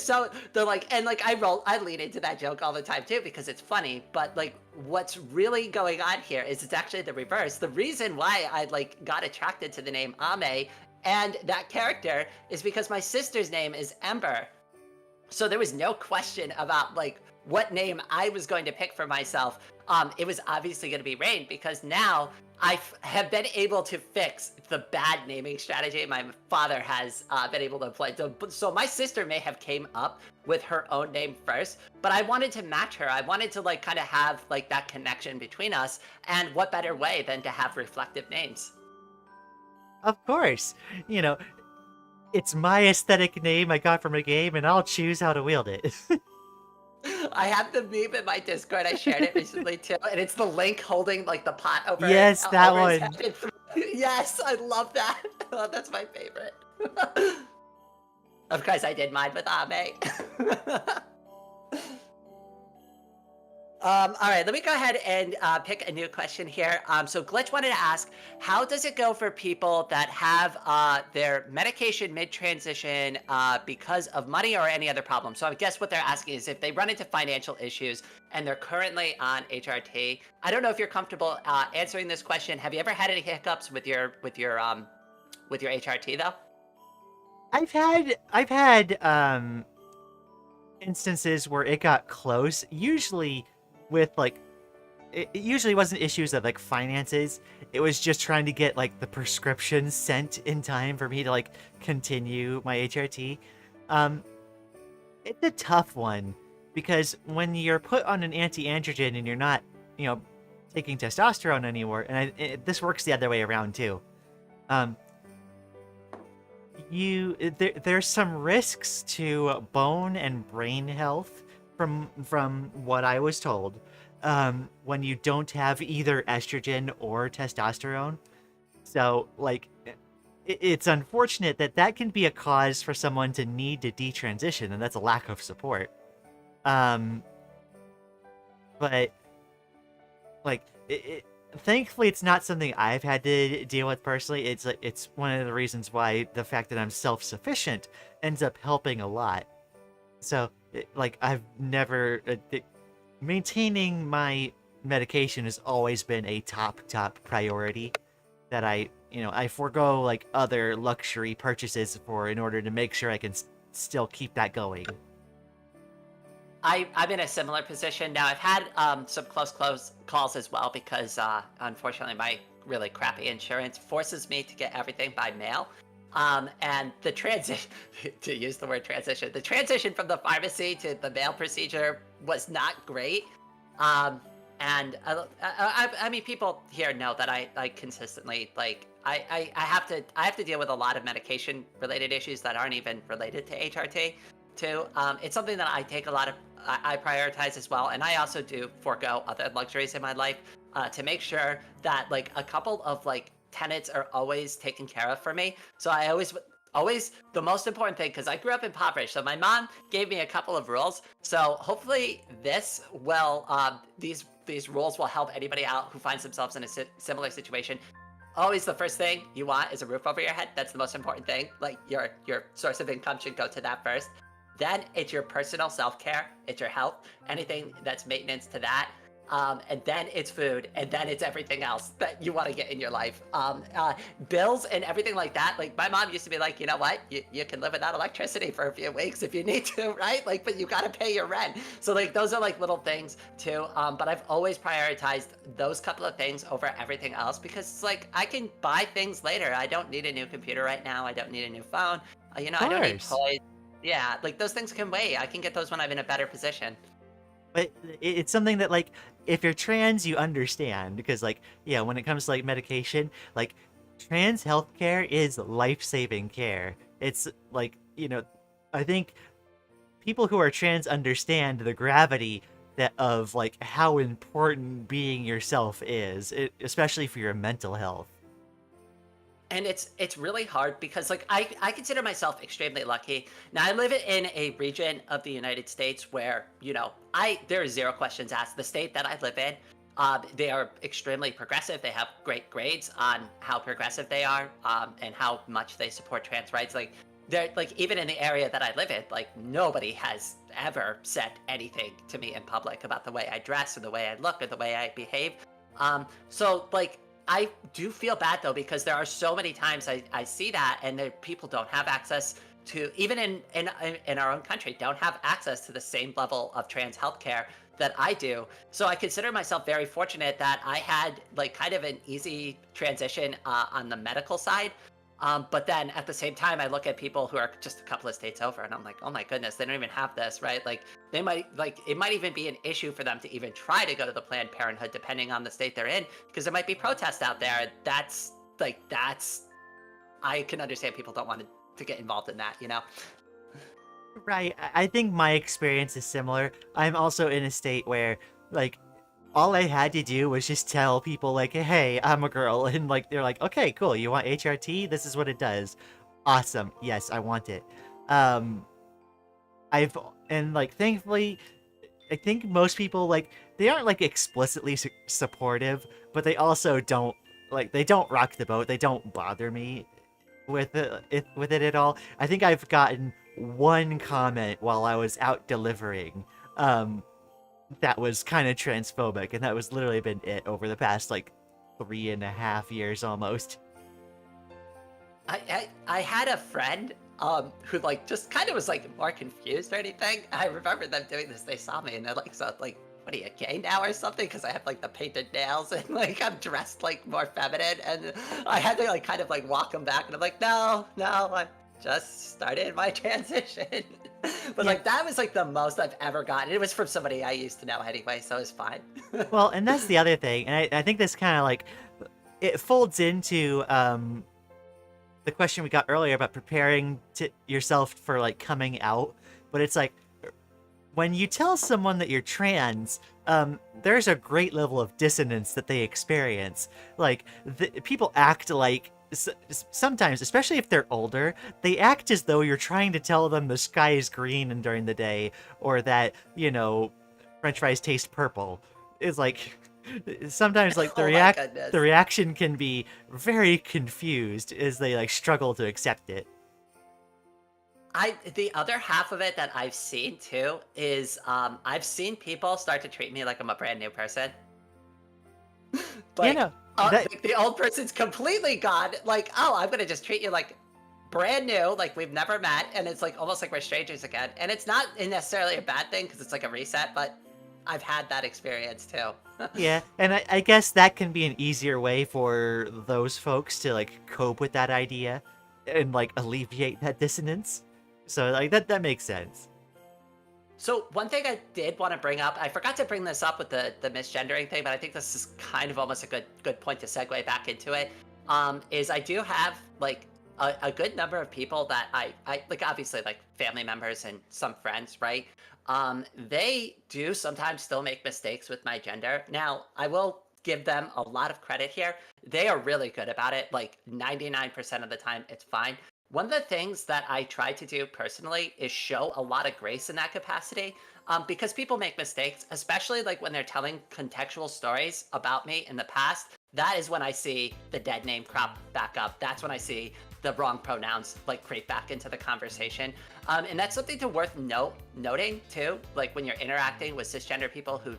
like, and like I lean into that joke all the time too because it's funny. But like, what's really going on here is it's actually the reverse. The reason why I like got attracted to the name Ame and that character is because my sister's name is Ember. So there was no question about like what name I was going to pick for myself. It was obviously going to be Rain because now I have been able to fix the bad naming strategy my father has been able to employ. So my sister may have came up with her own name first, but I wanted to match her. I wanted to like kind of have like that connection between us, and what better way than to have reflective names? Of course, it's my aesthetic name I got from a game, and I'll choose how to wield it. I have the meme in my Discord. I shared it recently too, and it's the Link holding like the pot over. Yes, that over his one. head. Yes, I love that. Oh, that's my favorite. Of course, I did mine with Ame. All right, let me go ahead and pick a new question here. So Glitch wanted to ask, how does it go for people that have their medication mid-transition because of money or any other problem? So I guess what they're asking is if they run into financial issues and they're currently on HRT. I don't know if you're comfortable answering this question. Have you ever had any hiccups with your HRT though? I've had instances where it got close, usually with like it usually wasn't issues of like finances. It was just trying to get like the prescription sent in time for me to like continue my HRT. It's a tough one because when you're put on an anti-androgen and you're not, taking testosterone anymore, and this works the other way around too. There's some risks to bone and brain health from what I was told, when you don't have either estrogen or testosterone. So like it's unfortunate that can be a cause for someone to need to detransition, and that's a lack of support. But like thankfully, it's not something I've had to deal with personally. It's one of the reasons why the fact that I'm self-sufficient ends up helping a lot. So, I've never maintaining my medication has always been a top priority that I forego like other luxury purchases for in order to make sure I can still keep that going. I'm in a similar position now. I've had some close calls as well because unfortunately really crappy insurance, forces me to get everything by mail. And the transition, to use the word transition, the transition from the pharmacy to the mail procedure was not great. And I mean, people here know that I consistently I have to deal with a lot of medication related issues that aren't even related to HRT. Too, it's something that I take a lot of I prioritize as well, and I also do forego other luxuries in my life to make sure that like a couple of like tenants are always taken care of for me. So I always the most important thing, because I grew up impoverished, so my mom gave me a couple of rules. So hopefully this will these rules will help anybody out who finds themselves in a similar situation. Always the first thing you want is a roof over your head. That's the most important thing. Like your source of income should go to that first. Then it's your personal self-care, it's your health, anything that's maintenance to that. And then it's food, and then it's everything else that you want to get in your life. Bills and everything like that. Like my mom used to be like, you know what, you can live without electricity for a few weeks if you need to, right? Like, but you got to pay your rent. So like those are like little things too. But I've always prioritized those couple of things over everything else, because it's like I can buy things later. I don't need a new computer right now. I don't need a new phone. You know, I don't need toys. Yeah, like those things can wait. I can get those when I'm in a better position. But it's something that, like, if you're trans, you understand, because, like, yeah, when it comes to like medication, like, trans healthcare is life-saving care. It's like, you know, I think people who are trans understand the gravity that of like how important being yourself is, especially for your mental health. And it's really hard because like I consider myself extremely lucky. Now I live in a region of the United States where, you know, there are zero questions asked. The state that I live in, they are extremely progressive. They have great grades on how progressive they are, and how much they support trans rights. Like they're like, even in the area that I live in, like nobody has ever said anything to me in public about the way I dress or the way I look or the way I behave. So like I do feel bad though, because there are so many times I see that, and people don't have access to, even in our own country, don't have access to the same level of trans healthcare that I do. So I consider myself very fortunate that I had like kind of an easy transition on the medical side. But then at the same time, I look at people who are just a couple of states over, and I'm like, oh my goodness, they don't even have this, right? Like they might, like it might even be an issue for them to even try to go to the Planned Parenthood, depending on the state they're in, because there might be protests out there. That's I can understand people don't want to get involved in that, you know? Right. I think my experience is similar. I'm also in a state where, like, all I had to do was just tell people, like, hey, I'm a girl. And, like, they're like, okay, cool. You want HRT? This is what it does. Awesome. Yes, I want it. And, like, thankfully, I think most people, like, they aren't, like, explicitly supportive, but they also don't, like, they don't rock the boat. They don't bother me with it at all. I think I've gotten one comment while I was out delivering, that was kind of transphobic, and that was literally been it over the past like 3.5 years almost. I had a friend who like just kind of was like more confused or anything. I remember them doing this. They saw me and they're like, so like, what are you, gay now or something? Because I have like the painted nails and like I'm dressed like more feminine, and I had to like kind of like walk them back, and I'm like, no, I just started my transition. But like that was like the most I've ever gotten. It was from somebody I used to know anyway, so it's fine. Well, and that's the other thing, and I think this kind of like it folds into the question we got earlier about preparing yourself for like coming out. But it's like, when you tell someone that you're trans, there's a great level of dissonance that they experience. Like people act like, sometimes, especially if they're older, they act as though you're trying to tell them the sky is green and during the day, or that, you know, French fries taste purple. It's like, sometimes like the reaction can be very confused as they like struggle to accept it. The other half of it that I've seen too is I've seen people start to treat me like I'm a brand new person. Like, you know, the old person's completely gone. Like, oh, I'm gonna just treat you like brand new, like we've never met, and it's like almost like we're strangers again. And it's not necessarily a bad thing because it's like a reset, but I've had that experience too. Yeah, and I guess that can be an easier way for those folks to like cope with that idea and like alleviate that dissonance. So like that makes sense. So one thing I did want to bring up, I forgot to bring this up with the misgendering thing, but I think this is kind of almost a good point to segue back into it. Is I do have like a good number of people that I like, obviously like family members and some friends, right? They do sometimes still make mistakes with my gender. Now, I will give them a lot of credit here. They are really good about it. Like 99% of the time, it's fine. One of the things that I try to do personally is show a lot of grace in that capacity, because people make mistakes, especially like when they're telling contextual stories about me in the past. That is when I see the dead name crop back up. That's when I see the wrong pronouns like creep back into the conversation. And that's something to worth noting too, like when you're interacting with cisgender people who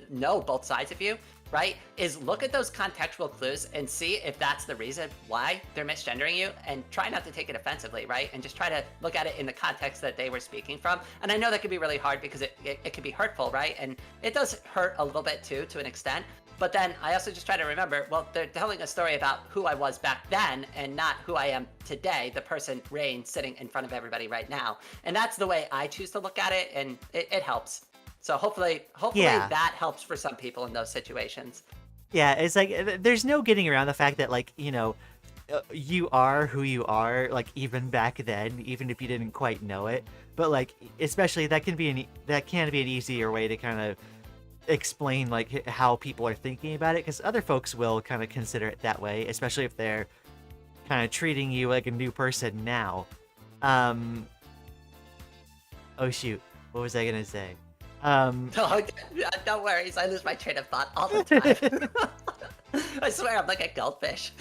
know both sides of you, right? Is look at those contextual clues and see if that's the reason why they're misgendering you, and try not to take it offensively, right? And just try to look at it in the context that they were speaking from. And I know that can be really hard because it can be hurtful, right? And it does hurt a little bit too, to an extent. But then I also just try to remember, well, they're telling a story about who I was back then and not who I am today, the person, Rain, sitting in front of everybody right now. And that's the way I choose to look at it, and it helps. So hopefully Yeah. that helps for some people in those situations. Yeah, it's like there's no getting around the fact that like, you are who you are, like even back then, even if you didn't quite know it. But like especially that can be an easier way to kind of explain like how people are thinking about it, because other folks will kind of consider it that way, especially if they're kind of treating you like a new person now. Oh shoot, what was I gonna say? No worries, I lose my train of thought all the time. I swear I'm like a goldfish.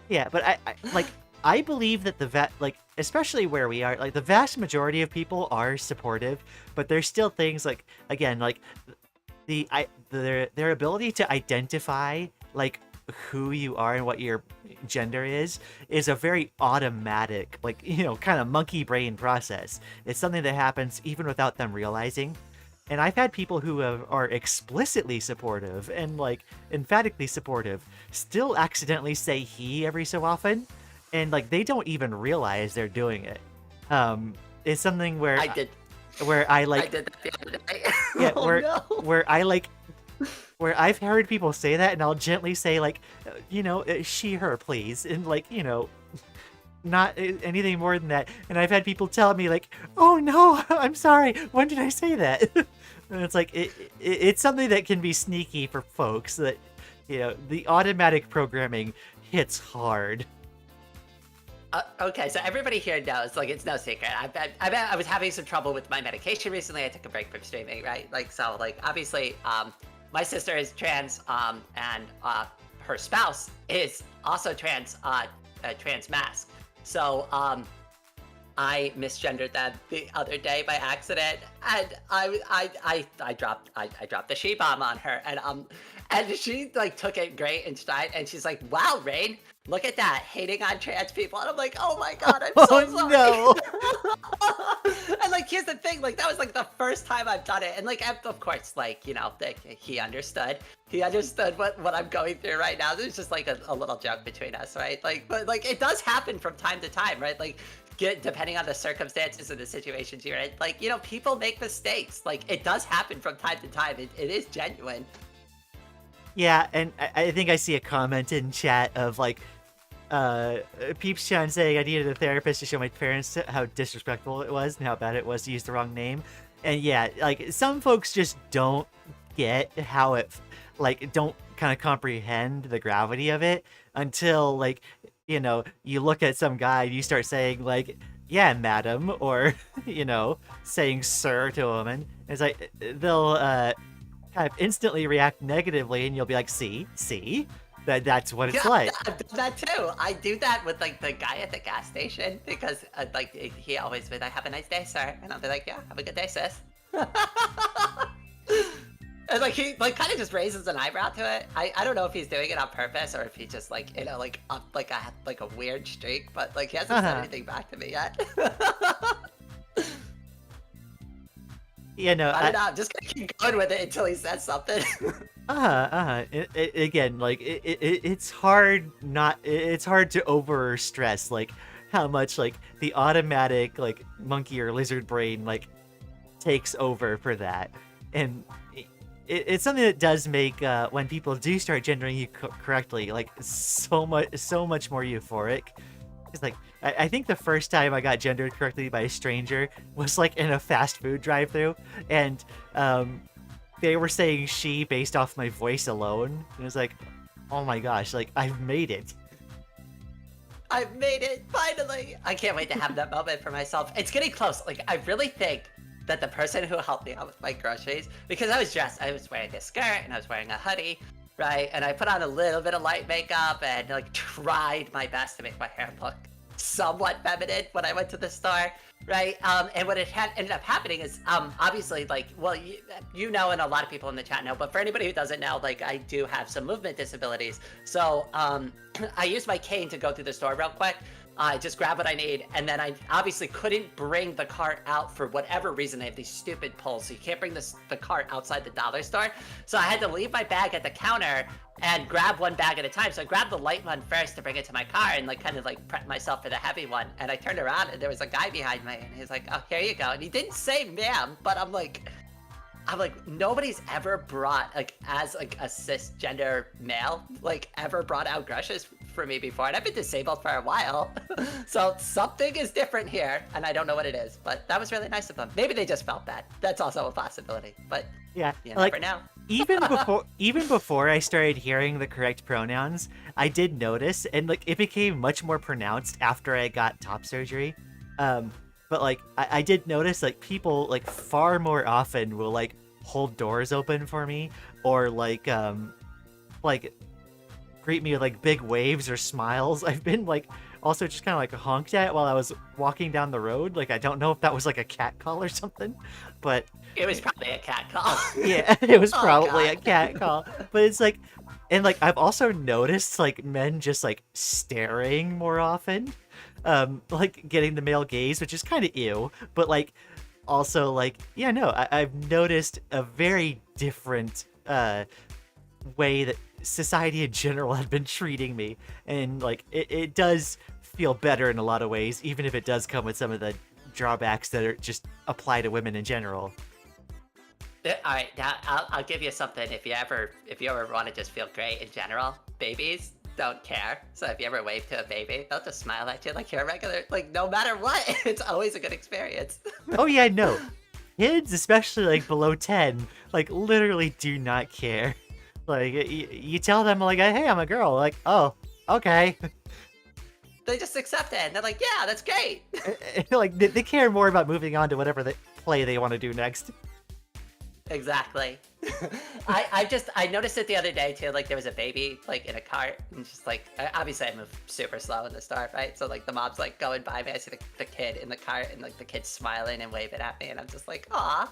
Yeah, but I believe that especially where we are, like the vast majority of people are supportive, but there's still things like, again, like their ability to identify like who you are and what your gender is a very automatic, like, kind of monkey brain process. It's something that happens even without them realizing. And I've had people who are explicitly supportive and like emphatically supportive still accidentally say he every so often, and like they don't even realize they're doing it. It's something where I did I like I did that the other day. yeah, Oh, where no. where I like where I've heard people say that, and I'll gently say like, she, her, please, and like, not anything more than that. And I've had people tell me like, oh no, I'm sorry, when did I say that? And it's like it's something that can be sneaky for folks, that the automatic programming hits hard. Okay, so everybody here knows, like, it's no secret. I was having some trouble with my medication recently. I took a break from streaming, right? Like, so, like, obviously, my sister is trans, and her spouse is also trans, trans mask. So, I misgendered them the other day by accident, and I dropped the she bomb on her, and she like took it great in stride, and she's like, "Wow, Rain, look at that, hating on trans people," and I'm like, "Oh my god, I'm so Oh sorry." no. And like, here's the thing, like that was like the first time I've done it, and like, of course, like, he understood. He understood what I'm going through right now. There's just like a little joke between us, right? Like, but like it does happen from time to time, right? Like, depending on the circumstances and the situations you're in, like, people make mistakes. Like, it does happen from time to time. It is genuine. Yeah, and I think I see a comment in chat of like, Peeps Chan saying I needed a therapist to show my parents how disrespectful it was and how bad it was to use the wrong name. And yeah, like some folks just don't get how it, like, don't kind of comprehend the gravity of it until like, you look at some guy and you start saying like, yeah, madam, or, saying sir to a woman. It's like, they'll, kind of instantly react negatively, and you'll be like, see, that's what it's like. I've done that too. I do that with like the guy at the gas station, because like he always be like, "Have a nice day, sir," and I'll be like, "Yeah, have a good day, sis." And like he like kind of just raises an eyebrow to it. I don't know if he's doing it on purpose or if he just like like up like a weird streak, but like he hasn't said anything back to me yet. You know, I don't know. I'm just gonna keep going with it until he says something. Again, like it's hard not. It's hard to over stress like how much like the automatic like monkey or lizard brain like takes over for that, and it's something that does make when people do start gendering you correctly like so much more euphoric. It's like I think the first time I got gendered correctly by a stranger was like in a fast food drive-through, and they were saying she based off my voice alone. And it was like, oh my gosh, like I've made it. I've made it, finally! I can't wait to have that moment for myself. It's getting close. Like, I really think that the person who helped me out with my groceries, because I was dressed, I was wearing a skirt and I was wearing a hoodie, right? And I put on a little bit of light makeup and like tried my best to make my hair look somewhat feminine when I went to the store, right? And what ended up happening is, obviously, like, well, you know, and a lot of people in the chat know, but for anybody who doesn't know, like, I do have some movement disabilities. So, I used my cane to go through the store real quick. Just grab what I need, and then I obviously couldn't bring the cart out for whatever reason. They have these stupid pulls, so you can't bring the cart outside the dollar store. So I had to leave my bag at the counter and grab one bag at a time. So I grabbed the light one first to bring it to my car and like kind of like prep myself for the heavy one. And I turned around and there was a guy behind me, and he's like, "Oh, here you go." And he didn't say "ma'am," but I'm like, nobody's ever brought, like, as, like, a cisgender male, like, ever brought out groceries for me before. And I've been disabled for a while. So something is different here, and I don't know what it is. But that was really nice of them. Maybe they just felt bad. That's also a possibility. But Yeah, you like never know. even before I started hearing the correct pronouns, I did notice, and like it became much more pronounced after I got top surgery. But like I did notice like people like far more often will like hold doors open for me, or like greet me with like big waves or smiles. I've been like also just kind of like honked at while I was walking down the road. Like I don't know if that was like a cat call or something, but It was probably a cat call. yeah, it was Oh, probably a God. cat call. But it's like, and like I've also noticed like men just like staring more often, like getting the male gaze, which is kind of ew. But like also like yeah, no, I've noticed a very different way that society in general had been treating me, and like it does feel better in a lot of ways, even if it does come with some of the drawbacks that are just apply to women in general. All right, now I'll give you something. If you ever want to just feel great in general, babies don't care. So if you ever wave to a baby, they'll just smile at you like you're a regular. Like no matter what, it's always a good experience. Oh yeah, no, kids, especially like below 10, like literally do not care. Like you tell them like, hey, I'm a girl. Like, oh, okay. They just accept it, and they're like, yeah, that's great. Like they care more about moving on to whatever play they want to do next. Exactly. I noticed it the other day too. Like there was a baby like in a cart, and just like obviously I move super slow in the store, right? So like the mom's like going by me. I see the kid in the cart, and like the kid's smiling and waving at me, and I'm just like, aw.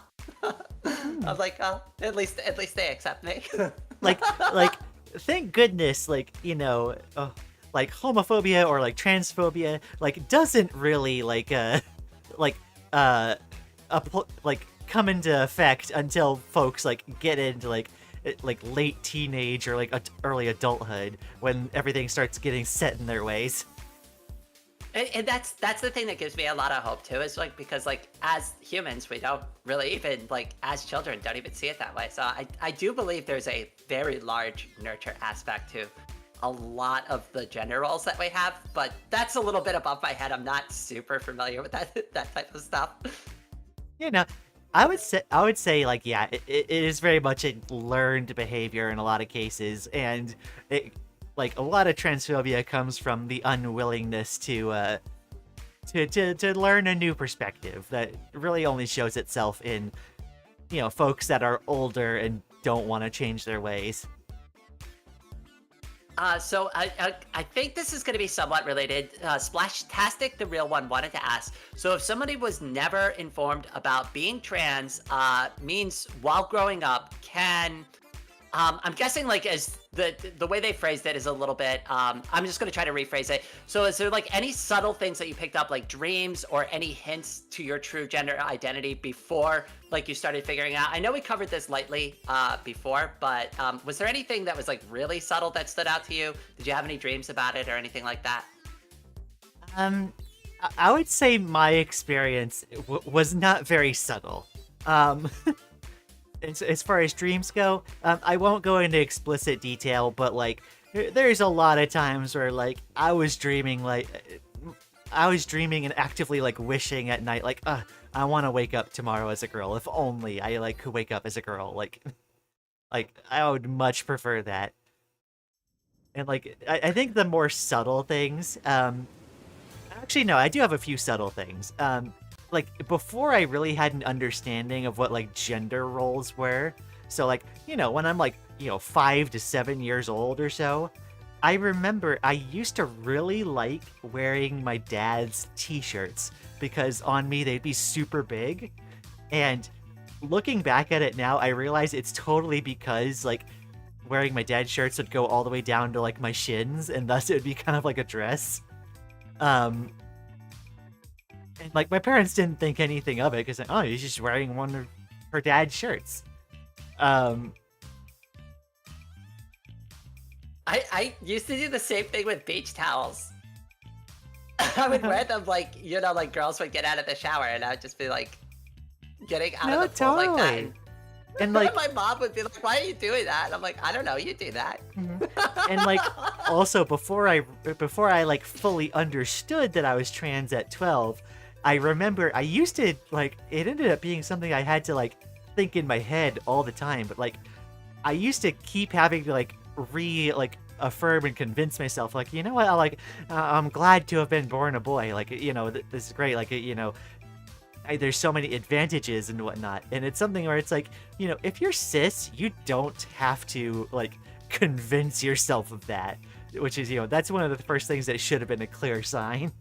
I'm like, oh, at least they accept me. like thank goodness, like like homophobia or like transphobia like doesn't really like like like come into effect until folks like get into like late teenage or like early adulthood, when everything starts getting set in their ways. And that's the thing that gives me a lot of hope too, is like because like as humans we don't really even like as children don't even see it that way. So I do believe there's a very large nurture aspect to a lot of the gender roles that we have, but that's a little bit above my head. I'm not super familiar with that type of stuff. You know, I would say like yeah, it is very much a learned behavior in a lot of cases, and it like a lot of transphobia comes from the unwillingness to learn a new perspective that really only shows itself in folks that are older and don't want to change their ways. So I think this is going to be somewhat related. Splashtastic, the real one, wanted to ask, so if somebody was never informed about being trans, means while growing up, can I'm guessing like as the way they phrased it is a little bit. I'm just gonna try to rephrase it. So, is there like any subtle things that you picked up, like dreams or any hints to your true gender identity before like you started figuring out? I know we covered this lightly before, but was there anything that was like really subtle that stood out to you? Did you have any dreams about it or anything like that? I would say my experience was not very subtle. Um, as far as dreams go, I won't go into explicit detail, but like, there's a lot of times where like I was dreaming and actively like wishing at night, like, I want to wake up tomorrow as a girl. If only I like could wake up as a girl. Like I would much prefer that. And like, I think the more subtle things, actually, no, I do have a few subtle things. Like, before I really had an understanding of what, like, gender roles were, so, like, when I'm, like, 5 to 7 years old or so, I remember I used to really like wearing my dad's t-shirts, because on me they'd be super big, and looking back at it now, I realize it's totally because, like, wearing my dad's shirts would go all the way down to, like, my shins, and thus it would be kind of like a dress. And like my parents didn't think anything of it because he's just wearing one of her dad's shirts. I used to do the same thing with beach towels. I would wear them like like girls would get out of the shower, and I would just be like getting out of the pool like that. Totally. And like my mom would be like, "Why are you doing that?" And I'm like, "I don't know. You do that." and like also before I like fully understood that I was trans at 12, I remember I used to like it ended up being something I had to like think in my head all the time, but like I used to keep having to like affirm and convince myself like, you know what, I'm glad to have been born a boy, like this is great, like there's so many advantages and whatnot. And it's something where it's like, if you're cis, you don't have to like convince yourself of that, which is, that's one of the first things that should have been a clear sign.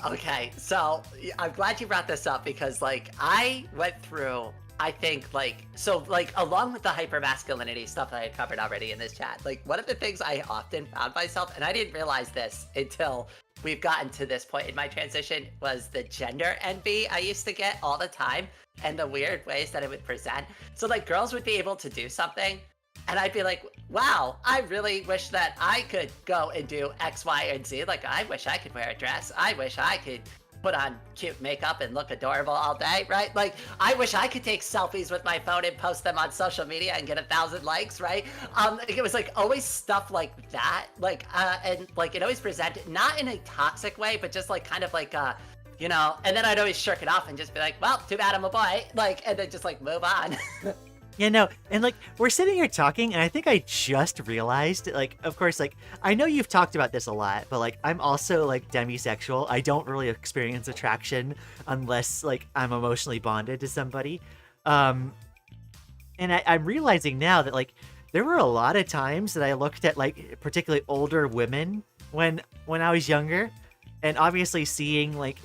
Okay, so I'm glad you brought this up because like I went through, I think along with the hypermasculinity stuff that I covered already in this chat, like one of the things I often found myself, and I didn't realize this until we've gotten to this point in my transition, was the gender envy I used to get all the time and the weird ways that it would present. So like girls would be able to do something and I'd be like, wow, I really wish that I could go and do X, Y, and Z. Like, I wish I could wear a dress. I wish I could put on cute makeup and look adorable all day, right? Like, I wish I could take selfies with my phone and post them on social media and get 1,000 likes, right? It was like always stuff like that. Like, and like it always presented, not in a toxic way, but just like kind of like, and then I'd always shirk it off and just be like, well, too bad I'm a boy. Like, and then just like move on. And like we're sitting here talking, and I think I just realized, like, of course, like I know you've talked about this a lot, but like I'm also like demisexual. I don't really experience attraction unless like I'm emotionally bonded to somebody. And I'm realizing now that like there were a lot of times that I looked at like particularly older women when I was younger, and obviously seeing like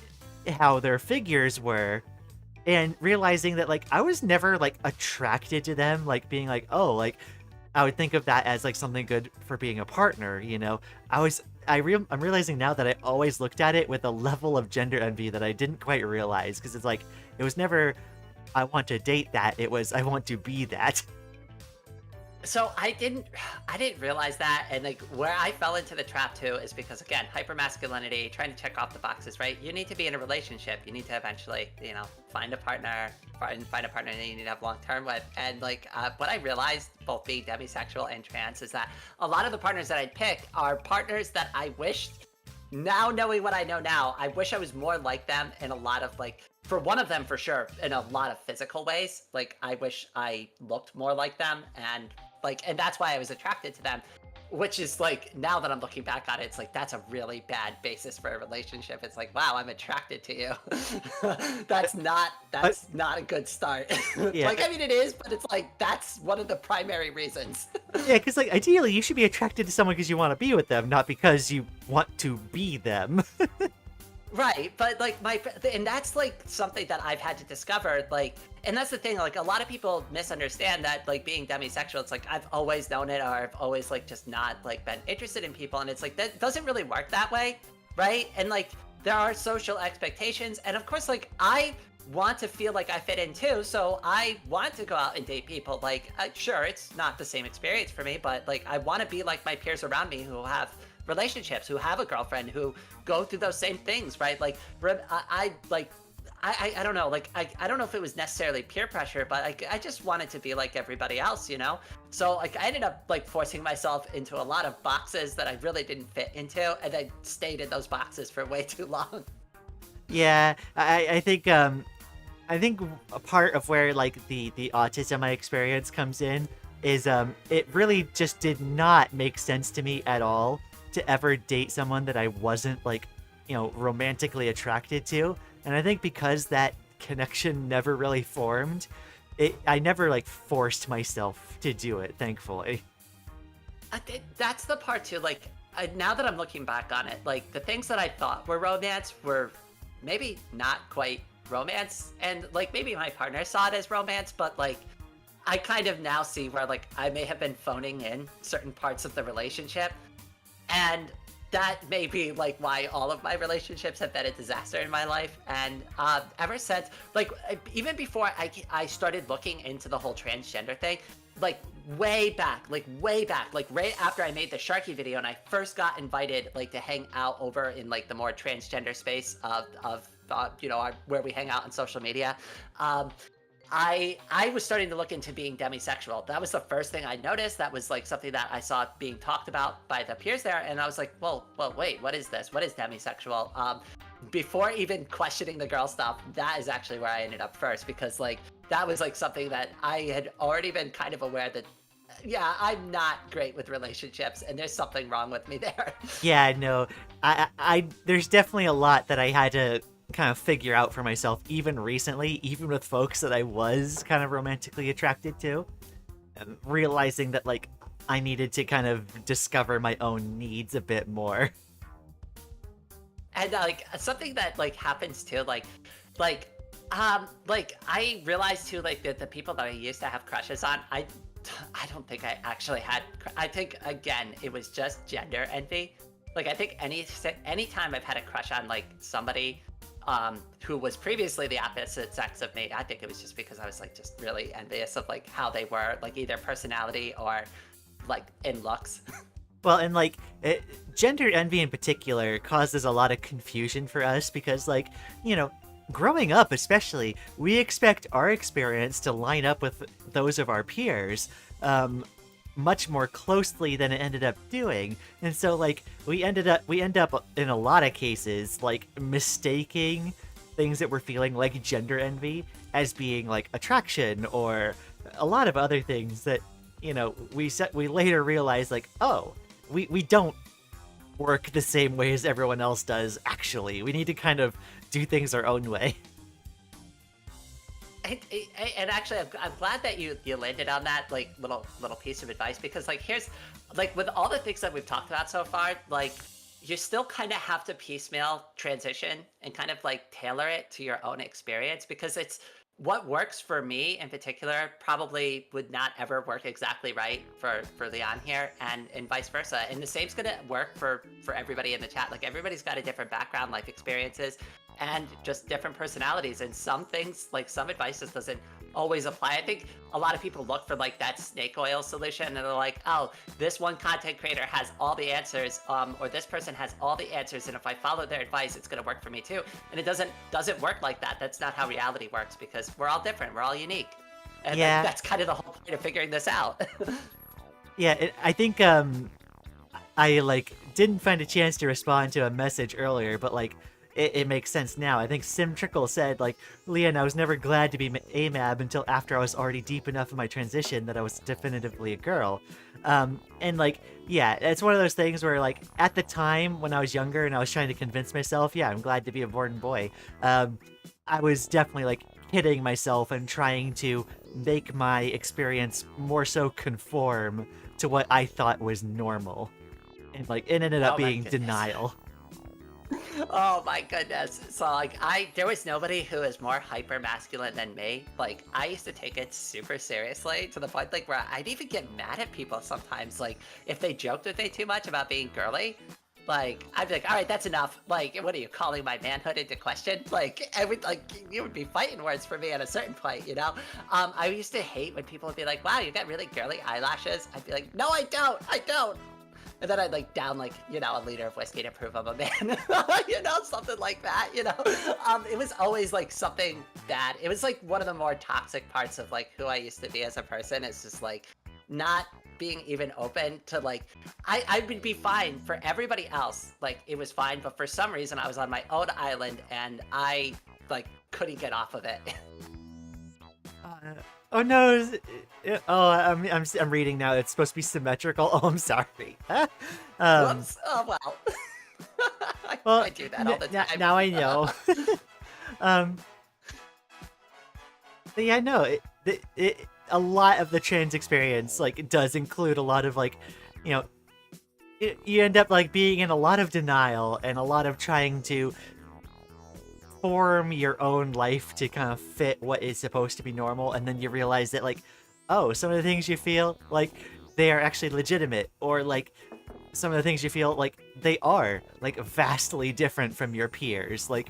how their figures were. And realizing that, like, I was never, like, attracted to them, like, being like, oh, like, I would think of that as, like, something good for being a partner, I'm realizing now that I always looked at it with a level of gender envy that I didn't quite realize, because it's like, it was never, I want to date that, it was, I want to be that. So I didn't realize that, and like where I fell into the trap too is because again, hypermasculinity, trying to check off the boxes, right? You need to be in a relationship. You need to eventually, find a partner that you need to have long term with. And like what I realized, both being demisexual and trans, is that a lot of the partners that I'd pick are partners that I wished. Now knowing what I know now, I wish I was more like them in a lot of like. For one of them, for sure, in a lot of physical ways. Like I wish I looked more like them, and that's why I was attracted to them, which is like, now that I'm looking back on it, it's like, that's a really bad basis for a relationship. It's like, wow, I'm attracted to you. that's not a good start. Yeah. Like, I mean, it is, but it's like, that's one of the primary reasons. Yeah, because like ideally you should be attracted to someone because you want to be with them, not because you want to be them. Right, but like and that's like something that I've had to discover. Like, and that's the thing. Like, a lot of people misunderstand that like being demisexual. It's like I've always known it, or I've always like just not like been interested in people, and it's like that doesn't really work that way, right? And like there are social expectations, and of course, like I want to feel like I fit in too, so I want to go out and date people. Like, sure, it's not the same experience for me, but like I want to be like my peers around me who have relationships, who have a girlfriend, who go through those same things, right? Like I don't know, like I don't know if it was necessarily peer pressure, but I just wanted to be like everybody else, you know? So like I ended up like forcing myself into a lot of boxes that I really didn't fit into, and I stayed in those boxes for way too long. Yeah, I think a part of where like the autism I experience comes in is it really just did not make sense to me at all to ever date someone that I wasn't like, romantically attracted to. And I think because that connection never really formed, I never like forced myself to do it, thankfully. That's the part too. Like now that I'm looking back on it, like the things that I thought were romance were maybe not quite romance, and like maybe my partner saw it as romance, but like I kind of now see where like I may have been phoning in certain parts of the relationship, and that may be like why all of my relationships have been a disaster in my life. And ever since, like even before I started looking into the whole transgender thing, like way back, like right after I made the Sharky video and I first got invited like to hang out over in like the more transgender space of where we hang out on social media. I was starting to look into being demisexual. That was the first thing I noticed. That was like something that I saw being talked about by the peers there, and I was like, well, wait, what is this? What is demisexual? Before even questioning the girl stuff, that is actually where I ended up first, because like that was like something that I had already been kind of aware that, yeah, I'm not great with relationships, and there's something wrong with me there. Yeah, no, I there's definitely a lot that I had to kind of figure out for myself, even recently, even with folks that I was kind of romantically attracted to, and realizing that like I needed to kind of discover my own needs a bit more. And like something that like happens too, like I realized too, like that the people that I used to have crushes on, I don't think I actually had. I think again it was just gender envy. Like I think any time I've had a crush on like somebody who was previously the opposite sex of me, I think it was just because I was like just really envious of like how they were, like either personality or like in looks. Well, and like gender envy in particular causes a lot of confusion for us because, like, growing up especially, we expect our experience to line up with those of our peers much more closely than it ended up doing. And so like we end up in a lot of cases like mistaking things that we're feeling like gender envy as being like attraction or a lot of other things that we later realize like, oh, we don't work the same way as everyone else does. Actually, we need to kind of do things our own way. And actually, I'm glad that you landed on that like little piece of advice, because like here's like with all the things that we've talked about so far, like you still kind of have to piecemeal transition and kind of like tailor it to your own experience, because it's what works for me in particular probably would not ever work exactly right for Lian here, and vice versa. And the same's gonna work for everybody in the chat. Like everybody's got a different background, life experiences, and just different personalities. And some things, like some advice just doesn't always apply. I think a lot of people look for like that snake oil solution, and they're like, oh, this one content creator has all the answers, or this person has all the answers, and if I follow their advice, it's gonna work for me too. And it doesn't work like that. That's not how reality works, because we're all different, we're all unique. And Yeah. that's kind of the whole point of figuring this out. Yeah, I think I like didn't find a chance to respond to a message earlier, but like it makes sense now. I think Sim Trickle said like, Lian, I was never glad to be AMAB until after I was already deep enough in my transition that I was definitively a girl. And like, yeah, it's one of those things where like at the time when I was younger and I was trying to convince myself, yeah, I'm glad to be a born boy. I was definitely like kidding myself and trying to make my experience more so conform to what I thought was normal. And like it ended up Oh my being goodness. denial. Oh my goodness. So like there was nobody who was more hyper masculine than me. Like I used to take it super seriously to the point like where I'd even get mad at people sometimes, like if they joked with me too much about being girly. Like I'd be like, all right, that's enough. Like, what are you calling my manhood into question? Like, you would be fighting words for me at a certain point, you know? I used to hate when people would be like, wow, you got really girly eyelashes. I'd be like, no, I don't. And then I'd like down like, you know, a liter of whiskey to prove I'm a man, you know, something like that, you know? It was always like something bad. It was like one of the more toxic parts of like who I used to be as a person. It's just like not being even open to like, I would be fine for everybody else. Like it was fine, but for some reason I was on my own island and I like couldn't get off of it. Oh no! I'm reading now. It's supposed to be symmetrical. Oh, I'm sorry. Whoops. Oh well. I do that all the time. Now I know. But yeah, no. A lot of the trans experience like does include a lot of like, you know, you end up like being in a lot of denial and a lot of trying to form your own life to kind of fit what is supposed to be normal, and then you realize that like, oh, some of the things you feel like they are actually legitimate, or like some of the things you feel like they are like vastly different from your peers. Like,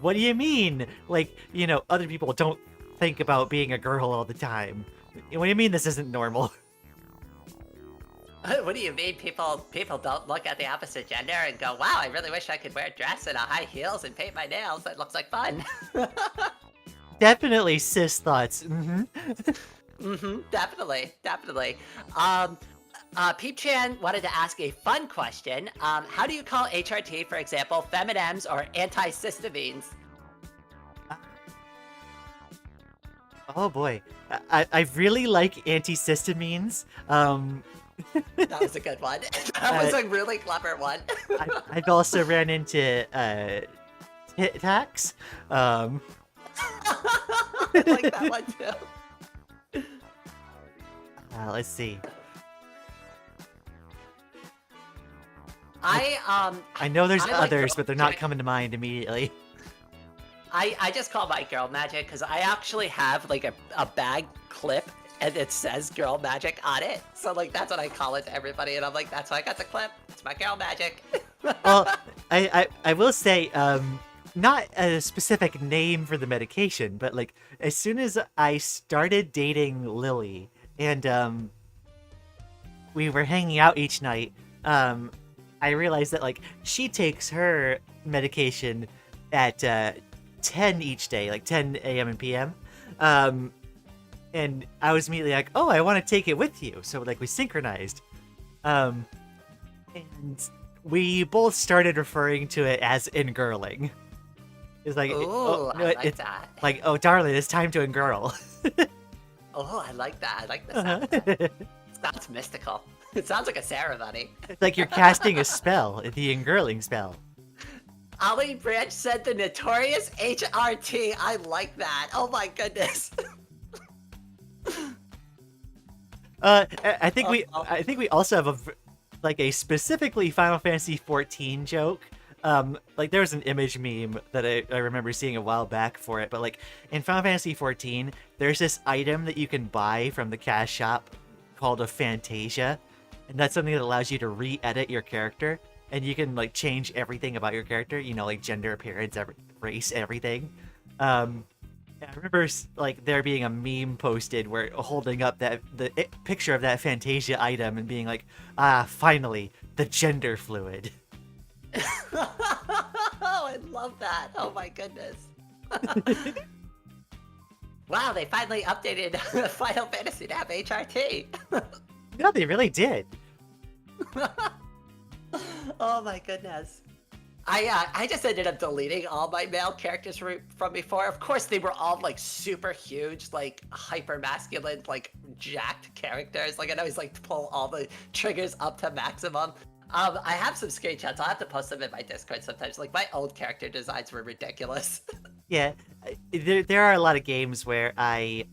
what do you mean? Like, you know, other people don't think about being a girl all the time. What do you mean this isn't normal? What do you mean people don't look at the opposite gender and go, wow, I really wish I could wear a dress and a high heels and paint my nails. That looks like fun. Definitely cis thoughts. Definitely. Peep Chan wanted to ask a fun question. How do you call HRT, for example, feminems or antihistamines? Oh boy, I really like antihistamines. That was a good one. That was a really clever one. I've also ran into Tic Tacs. I like that one too. Let's see. I know there's like others, girl but they're not magic. coming to mind immediately. I just call my girl magic because I actually have like a bag clip and it says girl magic on it. So like that's what I call it to everybody, and I'm like, that's why I got the clip. It's my girl magic. Well, I will say, not a specific name for the medication, but like as soon as I started dating Lily and we were hanging out each night, I realized that like she takes her medication at 10 each day, like 10 a.m. and p.m. And I was immediately like, oh, I want to take it with you. So like we synchronized. And we both started referring to it as engirling. It's like, Ooh, I like that. Like, oh, darling, it's time to engirl. Oh, I like that. I like the sound of that. It sounds mystical. It sounds like a ceremony. It's like you're casting a spell, the engirling spell. Ollie Branch said the notorious HRT. I like that. Oh my goodness. I think we also have a specifically Final Fantasy 14 joke. Like there was an image meme that I remember seeing a while back for it, but like in Final Fantasy 14, there's this item that you can buy from the cash shop called a Fantasia, and that's something that allows you to re-edit your character, and you can like change everything about your character, you know, like gender, appearance, race, everything. I remember like there being a meme posted where holding up the picture of that Fantasia item and being like, ah, finally, the gender fluid. Oh, I love that. Oh my goodness. Wow, they finally updated Final Fantasy to have HRT. No, they really did. Oh my goodness. I just ended up deleting all my male characters from before. Of course, they were all like super huge, like hyper masculine, like jacked characters. Like I'd always like to pull all the triggers up to maximum. I have some screenshots. I'll have to post them in my Discord sometimes. Like my old character designs were ridiculous. Yeah, there are a lot of games where I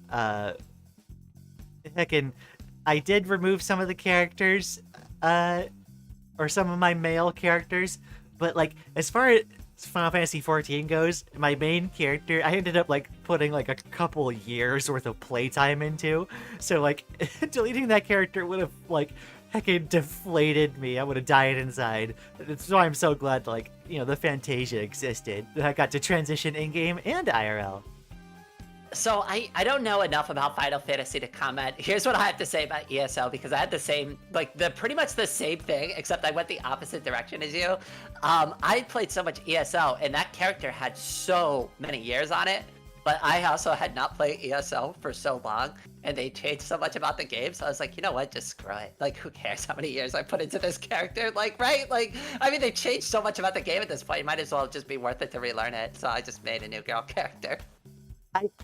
did remove some of the characters, or some of my male characters, but like as far Final Fantasy 14 goes, my main character, I ended up like putting like a couple years worth of playtime into. So like deleting that character would have like heckin' deflated me. I would have died inside. That's why I'm so glad like, the Fantasia existed. That I got to transition in-game and IRL. So I don't know enough about Final Fantasy to comment. Here's what I have to say about ESO, because I had the same, like, pretty much the same thing, except I went the opposite direction as you. I played so much ESO, and that character had so many years on it, but I also had not played ESO for so long, and they changed so much about the game, so I was like, you know what, just screw it. Like, who cares how many years I put into this character? Like, right? Like, I mean, they changed so much about the game at this point, it might as well just be worth it to relearn it, so I just made a new girl character.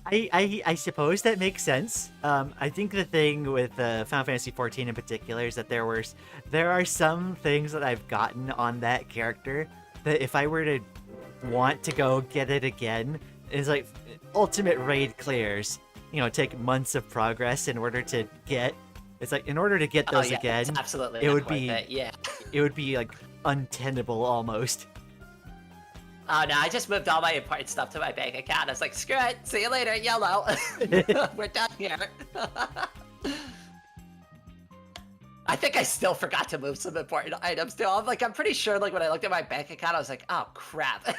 I suppose that makes sense. I think the thing with Final Fantasy 14 in particular is that there are some things that I've gotten on that character that if I were to want to go get it again, is like ultimate raid clears. Take months of progress in order to get. It's like in order to get those again, absolutely it not would worth be it. Yeah. It would be like untenable almost. Oh no, I just moved all my important stuff to my bank account. I was like, screw it, see you later, YOLO. We're done here. I think I still forgot to move some important items too. I'm pretty sure like when I looked at my bank account, I was like, oh crap.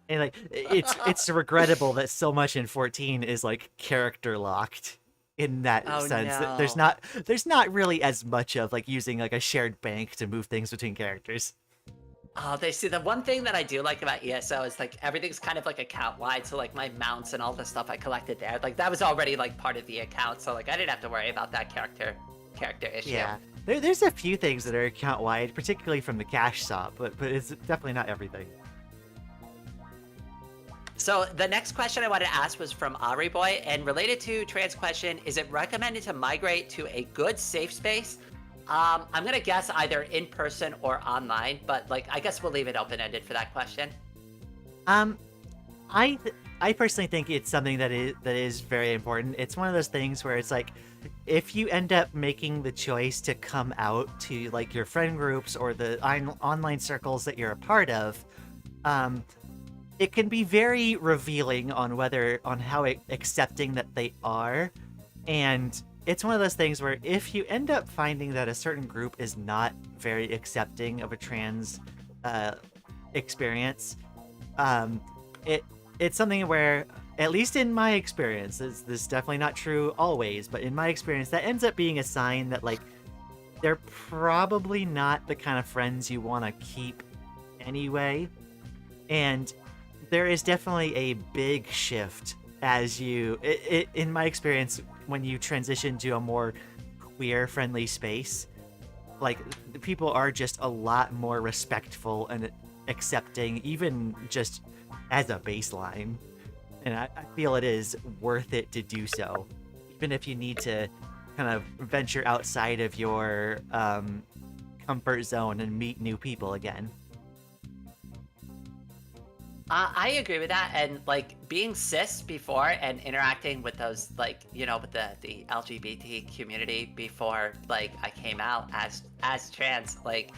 And like it's regrettable that so much in 14 is like character locked in that sense. No. There's not really as much of like using like a shared bank to move things between characters. Oh, the one thing that I do like about ESO is like everything's kind of like account wide. So like my mounts and all the stuff I collected there, like that was already like part of the account. So like I didn't have to worry about that character issue. Yeah, there's a few things that are account wide, particularly from the cash shop, but it's definitely not everything. So the next question I wanted to ask was from Ari Boy, and related to trans question, is it recommended to migrate to a good safe space? I'm gonna guess either in person or online, but like I guess we'll leave it open-ended for that question. I personally think it's something that is very important. It's one of those things where it's like, if you end up making the choice to come out to like your friend groups or the online circles that you're a part of, it can be very revealing on how accepting that they are. And it's one of those things where if you end up finding that a certain group is not very accepting of a trans experience, it's something where, at least in my experience, this is definitely not true always, but in my experience, that ends up being a sign that like they're probably not the kind of friends you want to keep anyway. And there is definitely a big shift as in my experience, when you transition to a more queer-friendly space, like the people are just a lot more respectful and accepting, even just as a baseline. And I feel it is worth it to do so, even if you need to kind of venture outside of your comfort zone and meet new people again. I agree with that, and like being cis before and interacting with those like with the LGBT community before like I came out as trans, like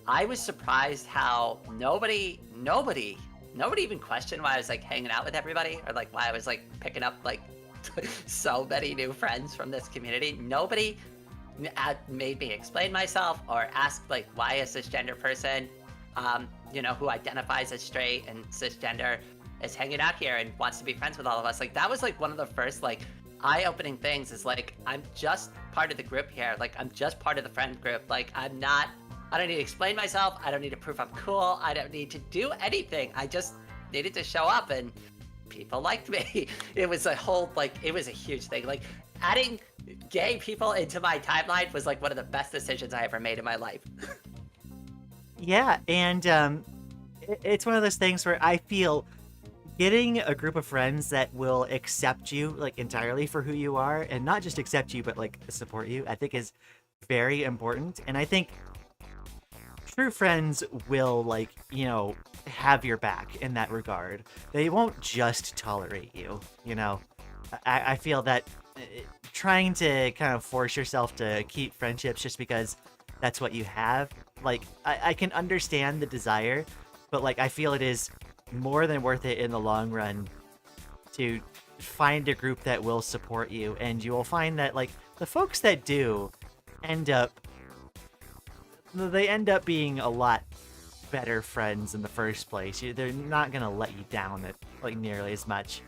I was surprised how nobody even questioned why I was like hanging out with everybody, or like why I was like picking up like so many new friends from this community. Nobody made me explain myself or ask like why a cisgender person who identifies as straight and cisgender is hanging out here and wants to be friends with all of us. Like that was like one of the first like eye-opening things, is like I'm just part of the group here. Like I'm just part of the friend group. Like I don't need to explain myself. I don't need to prove I'm cool. I don't need to do anything. I just needed to show up and people liked me. It was a huge thing. Like adding gay people into my timeline was like one of the best decisions I ever made in my life. Yeah, and it's one of those things where I feel getting a group of friends that will accept you like entirely for who you are, and not just accept you but like support you, I think is very important. And I think true friends will like have your back in that regard. They won't just tolerate you. I feel that trying to kind of force yourself to keep friendships just because that's what you have, like I can understand the desire, but like I feel it is more than worth it in the long run to find a group that will support you, and you will find that like the folks that do end up they end up being a lot better friends in the first place. They're not gonna let you down like nearly as much.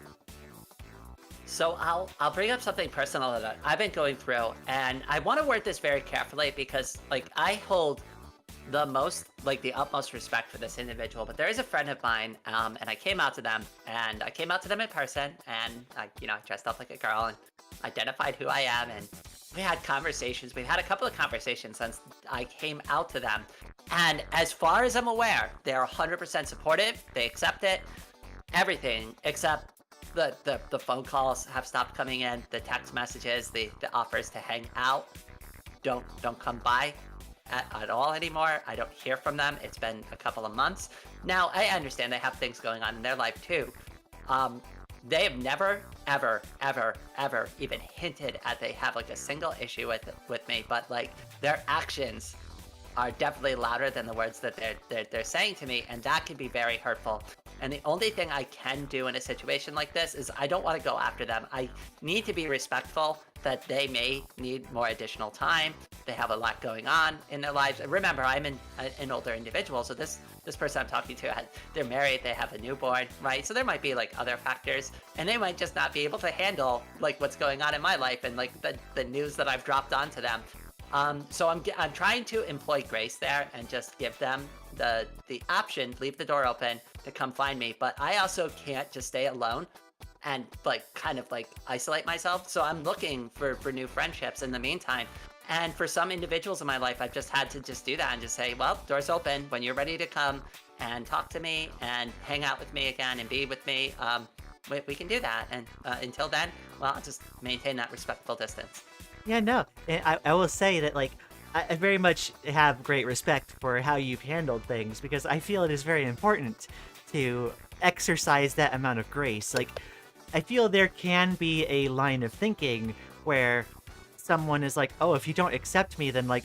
So I'll bring up something personal that I've been going through, and I want to word this very carefully because like I hold the utmost respect for this individual. But there is a friend of mine, and I came out to them, and I came out to them in person, and I dressed up like a girl and identified who I am, and we had conversations. We've had a couple of conversations since I came out to them, and as far as I'm aware, they're 100% supportive. They accept it, everything except the phone calls have stopped coming in, the text messages, the offers to hang out don't come by at all anymore. I don't hear from them. It's been a couple of months. Now, I understand they have things going on in their life too. They have never, ever, ever, ever even hinted at they have like a single issue with me, but like their actions are definitely louder than the words that they're saying to me, and that can be very hurtful. And the only thing I can do in a situation like this is I don't want to go after them. I need to be respectful that they may need more additional time. They have a lot going on in their lives. Remember, I'm an older individual, so this person I'm talking to, they're married, they have a newborn, right? So there might be like other factors, and they might just not be able to handle like what's going on in my life and like the news that I've dropped onto them. So I'm trying to employ grace there and just give them the option, leave the door open to come find me. But I also can't just stay alone and like kind of like isolate myself. So I'm looking for new friendships in the meantime. And for some individuals in my life, I've just had to just do that and just say, well, door's open. When you're ready to come and talk to me and hang out with me again and be with me, we can do that. And until then, well, I'll just maintain that respectful distance. Yeah, no, I will say that like I very much have great respect for how you've handled things, because I feel it is very important to exercise that amount of grace. Like, I feel there can be a line of thinking where someone is like, oh, if you don't accept me, then like,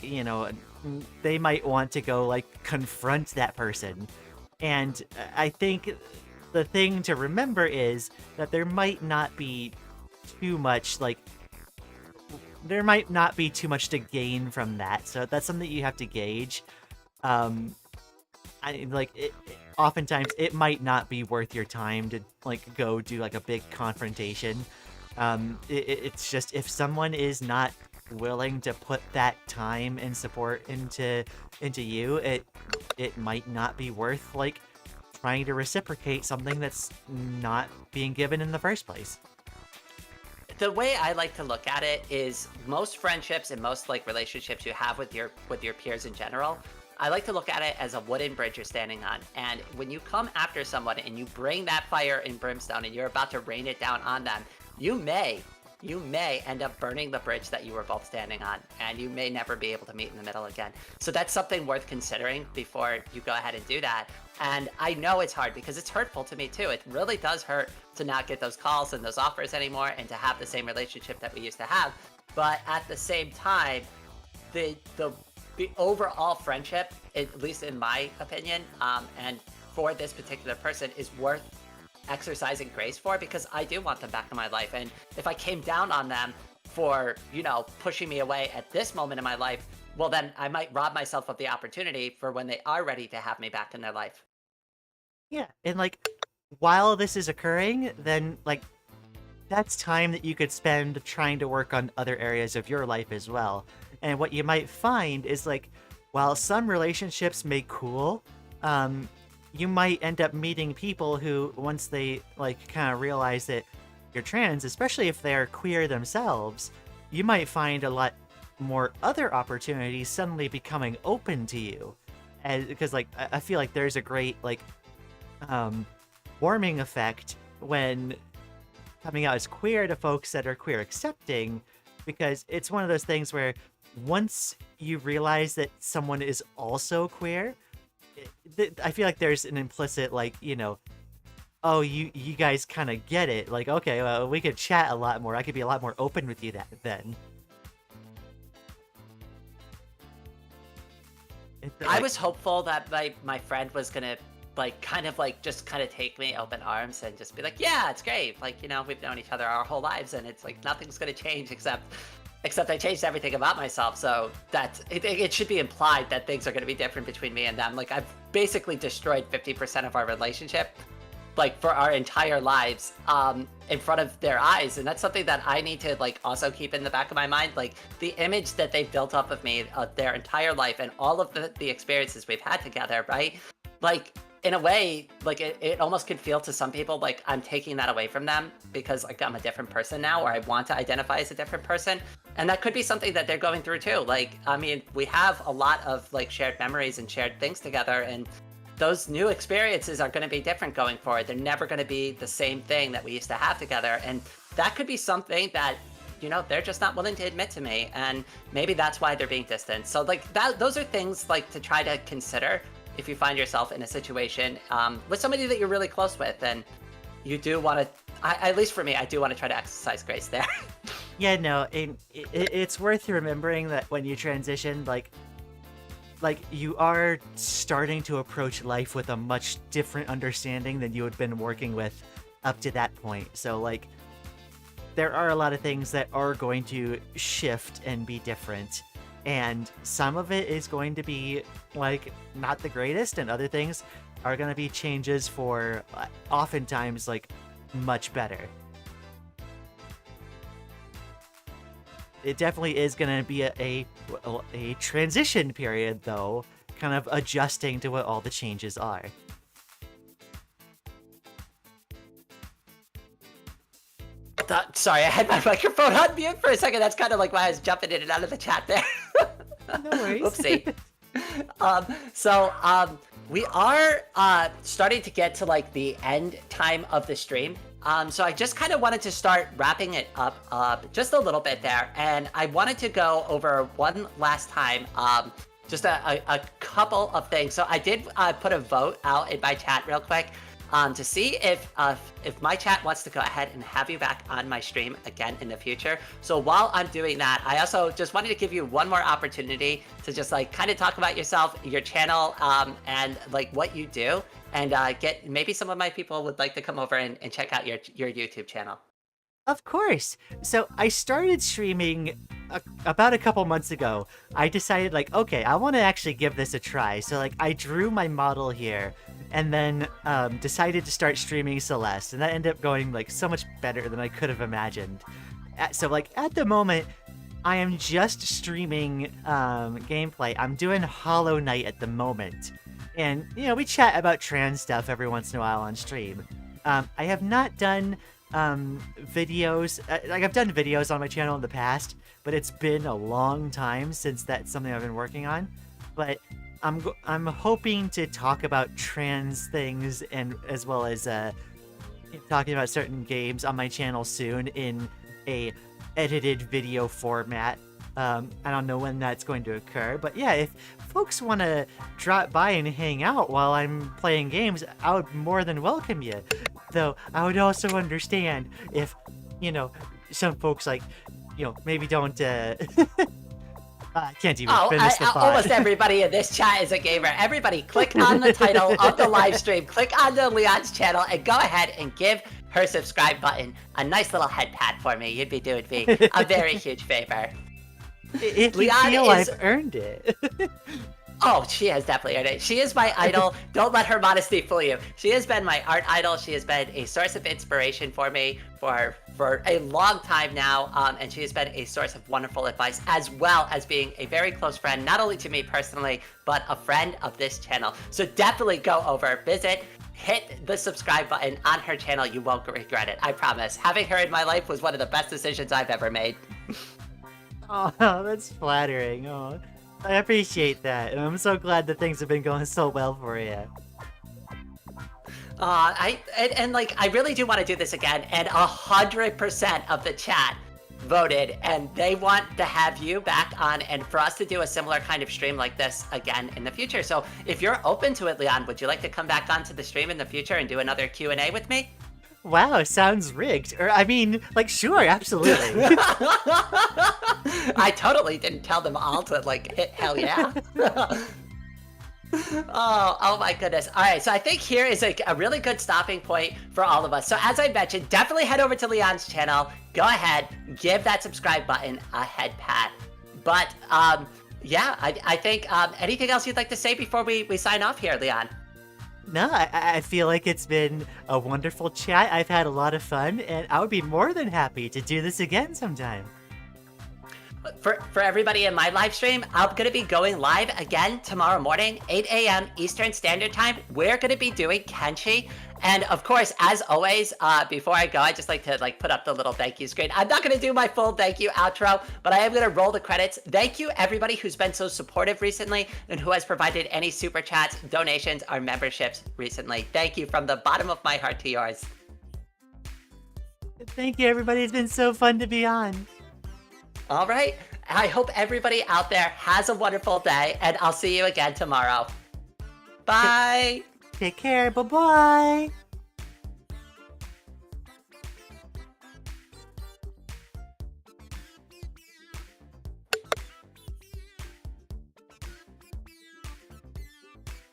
they might want to go like confront that person. And I think the thing to remember is that there might not be too much to gain from that. So that's something you have to gauge. Oftentimes it might not be worth your time to like go do like a big confrontation. It's just if someone is not willing to put that time and support into you, it might not be worth like trying to reciprocate something that's not being given in the first place. The way I like to look at it is most friendships and most like relationships you have with your peers in general, I like to look at it as a wooden bridge you're standing on. And when you come after someone and you bring that fire and brimstone and you're about to rain it down on them, you may end up burning the bridge that you were both standing on, and you may never be able to meet in the middle again. So that's something worth considering before you go ahead and do that. And I know it's hard because it's hurtful to me too. It really does hurt to not get those calls and those offers anymore and to have the same relationship that we used to have. But at the same time, the overall friendship, at least in my opinion, and for this particular person, is worth exercising grace for, because I do want them back in my life. And if I came down on them for, pushing me away at this moment in my life, well, then I might rob myself of the opportunity for when they are ready to have me back in their life. Yeah, and like while this is occurring, then like that's time that you could spend trying to work on other areas of your life as well. And what you might find is like, while some relationships may cool, you might end up meeting people who, once they like kind of realize that you're trans, especially if they're queer themselves, you might find a lot more other opportunities suddenly becoming open to you. Because like I feel like there's a great like warming effect when coming out as queer to folks that are queer accepting, because it's one of those things where once you realize that someone is also queer, I feel like there's an implicit like, oh, you guys kind of get it. Like, okay, well, we could chat a lot more. I could be a lot more open with you then. I was hopeful that my friend was gonna like kind of like just kind of take me open arms and just be like, yeah, it's great. Like, you know, we've known each other our whole lives, and it's like nothing's gonna change except I changed everything about myself. So it should be implied that things are gonna be different between me and them. Like, I've basically destroyed 50% of our relationship, like for our entire lives, in front of their eyes. And that's something that I need to like also keep in the back of my mind. Like, the image that they've built up of me their entire life, and all of the experiences we've had together, right? Like, in a way, like it almost could feel to some people like I'm taking that away from them because like I'm a different person now, or I want to identify as a different person. And that could be something that they're going through too. Like, I mean, we have a lot of like shared memories and shared things together, and those new experiences are going to be different going forward. They're never going to be the same thing that we used to have together. And that could be something that, you know, they're just not willing to admit to me. And maybe that's why they're being distant. So like those are things like to try to consider if you find yourself in a situation with somebody that you're really close with, and you do want to, at least for me, I do want to try to exercise grace there. Yeah, no, it's worth remembering that when you transition, like you are starting to approach life with a much different understanding than you had been working with up to that point. So like, there are a lot of things that are going to shift and be different. And some of it is going to be like not the greatest, and other things are going to be changes for oftentimes like much better. It definitely is going to be a transition period, though, kind of adjusting to what all the changes are. Sorry, I had my microphone on mute for a second. That's kind of like why I was jumping in and out of the chat there. No worries. Oopsie. We are starting to get to like the end time of the stream. So I just kind of wanted to start wrapping it up just a little bit there. And I wanted to go over one last time, just a couple of things. So I did put a vote out in my chat real quick to see if my chat wants to go ahead and have you back on my stream again in the future. So while I'm doing that, I also just wanted to give you one more opportunity to just like kind of talk about yourself, your channel, and like what you do, and get maybe some of my people would like to come over and check out your YouTube channel. Of course. So I started streaming about a couple months ago. I decided like, okay, I want to actually give this a try. So like, I drew my model here, and then decided to start streaming Celeste, and that ended up going like so much better than I could have imagined. So like at the moment, I am just streaming gameplay. I'm doing Hollow Knight at the moment, and you know, we chat about trans stuff every once in a while on stream. I have not done videos, like I've done videos on my channel in the past, but it's been a long time since that's something I've been working on. But I'm hoping to talk about trans things, and as well as talking about certain games on my channel soon in a edited video format. I don't know when that's going to occur, but yeah, if folks want to drop by and hang out while I'm playing games, I would more than welcome you. Though I would also understand if, you know, some folks like, you know, maybe don't I can't even finish the thought. Almost everybody in this chat is a gamer. Everybody, click on the title of the live stream, click on the Lian's channel, and go ahead and give her subscribe button a nice little head pat for me. You'd be doing me a very huge favor. If you feel I've earned it. Oh, she has definitely earned it. She is my idol. Don't let her modesty fool you. She has been my art idol. She has been a source of inspiration for me for a long time now, and she has been a source of wonderful advice, as well as being a very close friend, not only to me personally, but a friend of this channel. So definitely go over, visit, hit the subscribe button on her channel. You won't regret it, I promise. Having her in my life was one of the best decisions I've ever made. Oh, that's flattering. Oh, I appreciate that, and I'm so glad that things have been going so well for you. I really do want to do this again, and 100% of the chat voted, and they want to have you back on, and for us to do a similar kind of stream like this again in the future. So if you're open to it, Lian, would you like to come back onto the stream in the future and do another Q&A with me? Wow, sounds rigged. Or, I mean, like, sure, absolutely. I totally didn't tell them all to, like, hit hell yeah. Oh my goodness. All right, so I think here is like a really good stopping point for all of us. So as I mentioned, definitely head over to Lian's channel. Go ahead, give that subscribe button a head pat. But yeah, I think anything else you'd like to say before we sign off here, Lian? No, I feel like it's been a wonderful chat. I've had a lot of fun, and I would be more than happy to do this again sometime. For everybody in my live stream, I'm going to be going live again tomorrow morning, 8 a.m. Eastern Standard Time. We're going to be doing Kenshi. And of course, as always, before I go, I just like to put up the little thank you screen. I'm not going to do my full thank you outro, but I am going to roll the credits. Thank you, everybody who's been so supportive recently and who has provided any super chats, donations, or memberships recently. Thank you from the bottom of my heart to yours. Thank you, everybody. It's been so fun to be on. All right. I hope everybody out there has a wonderful day, and I'll see you again tomorrow. Bye. Take care. Bye-bye.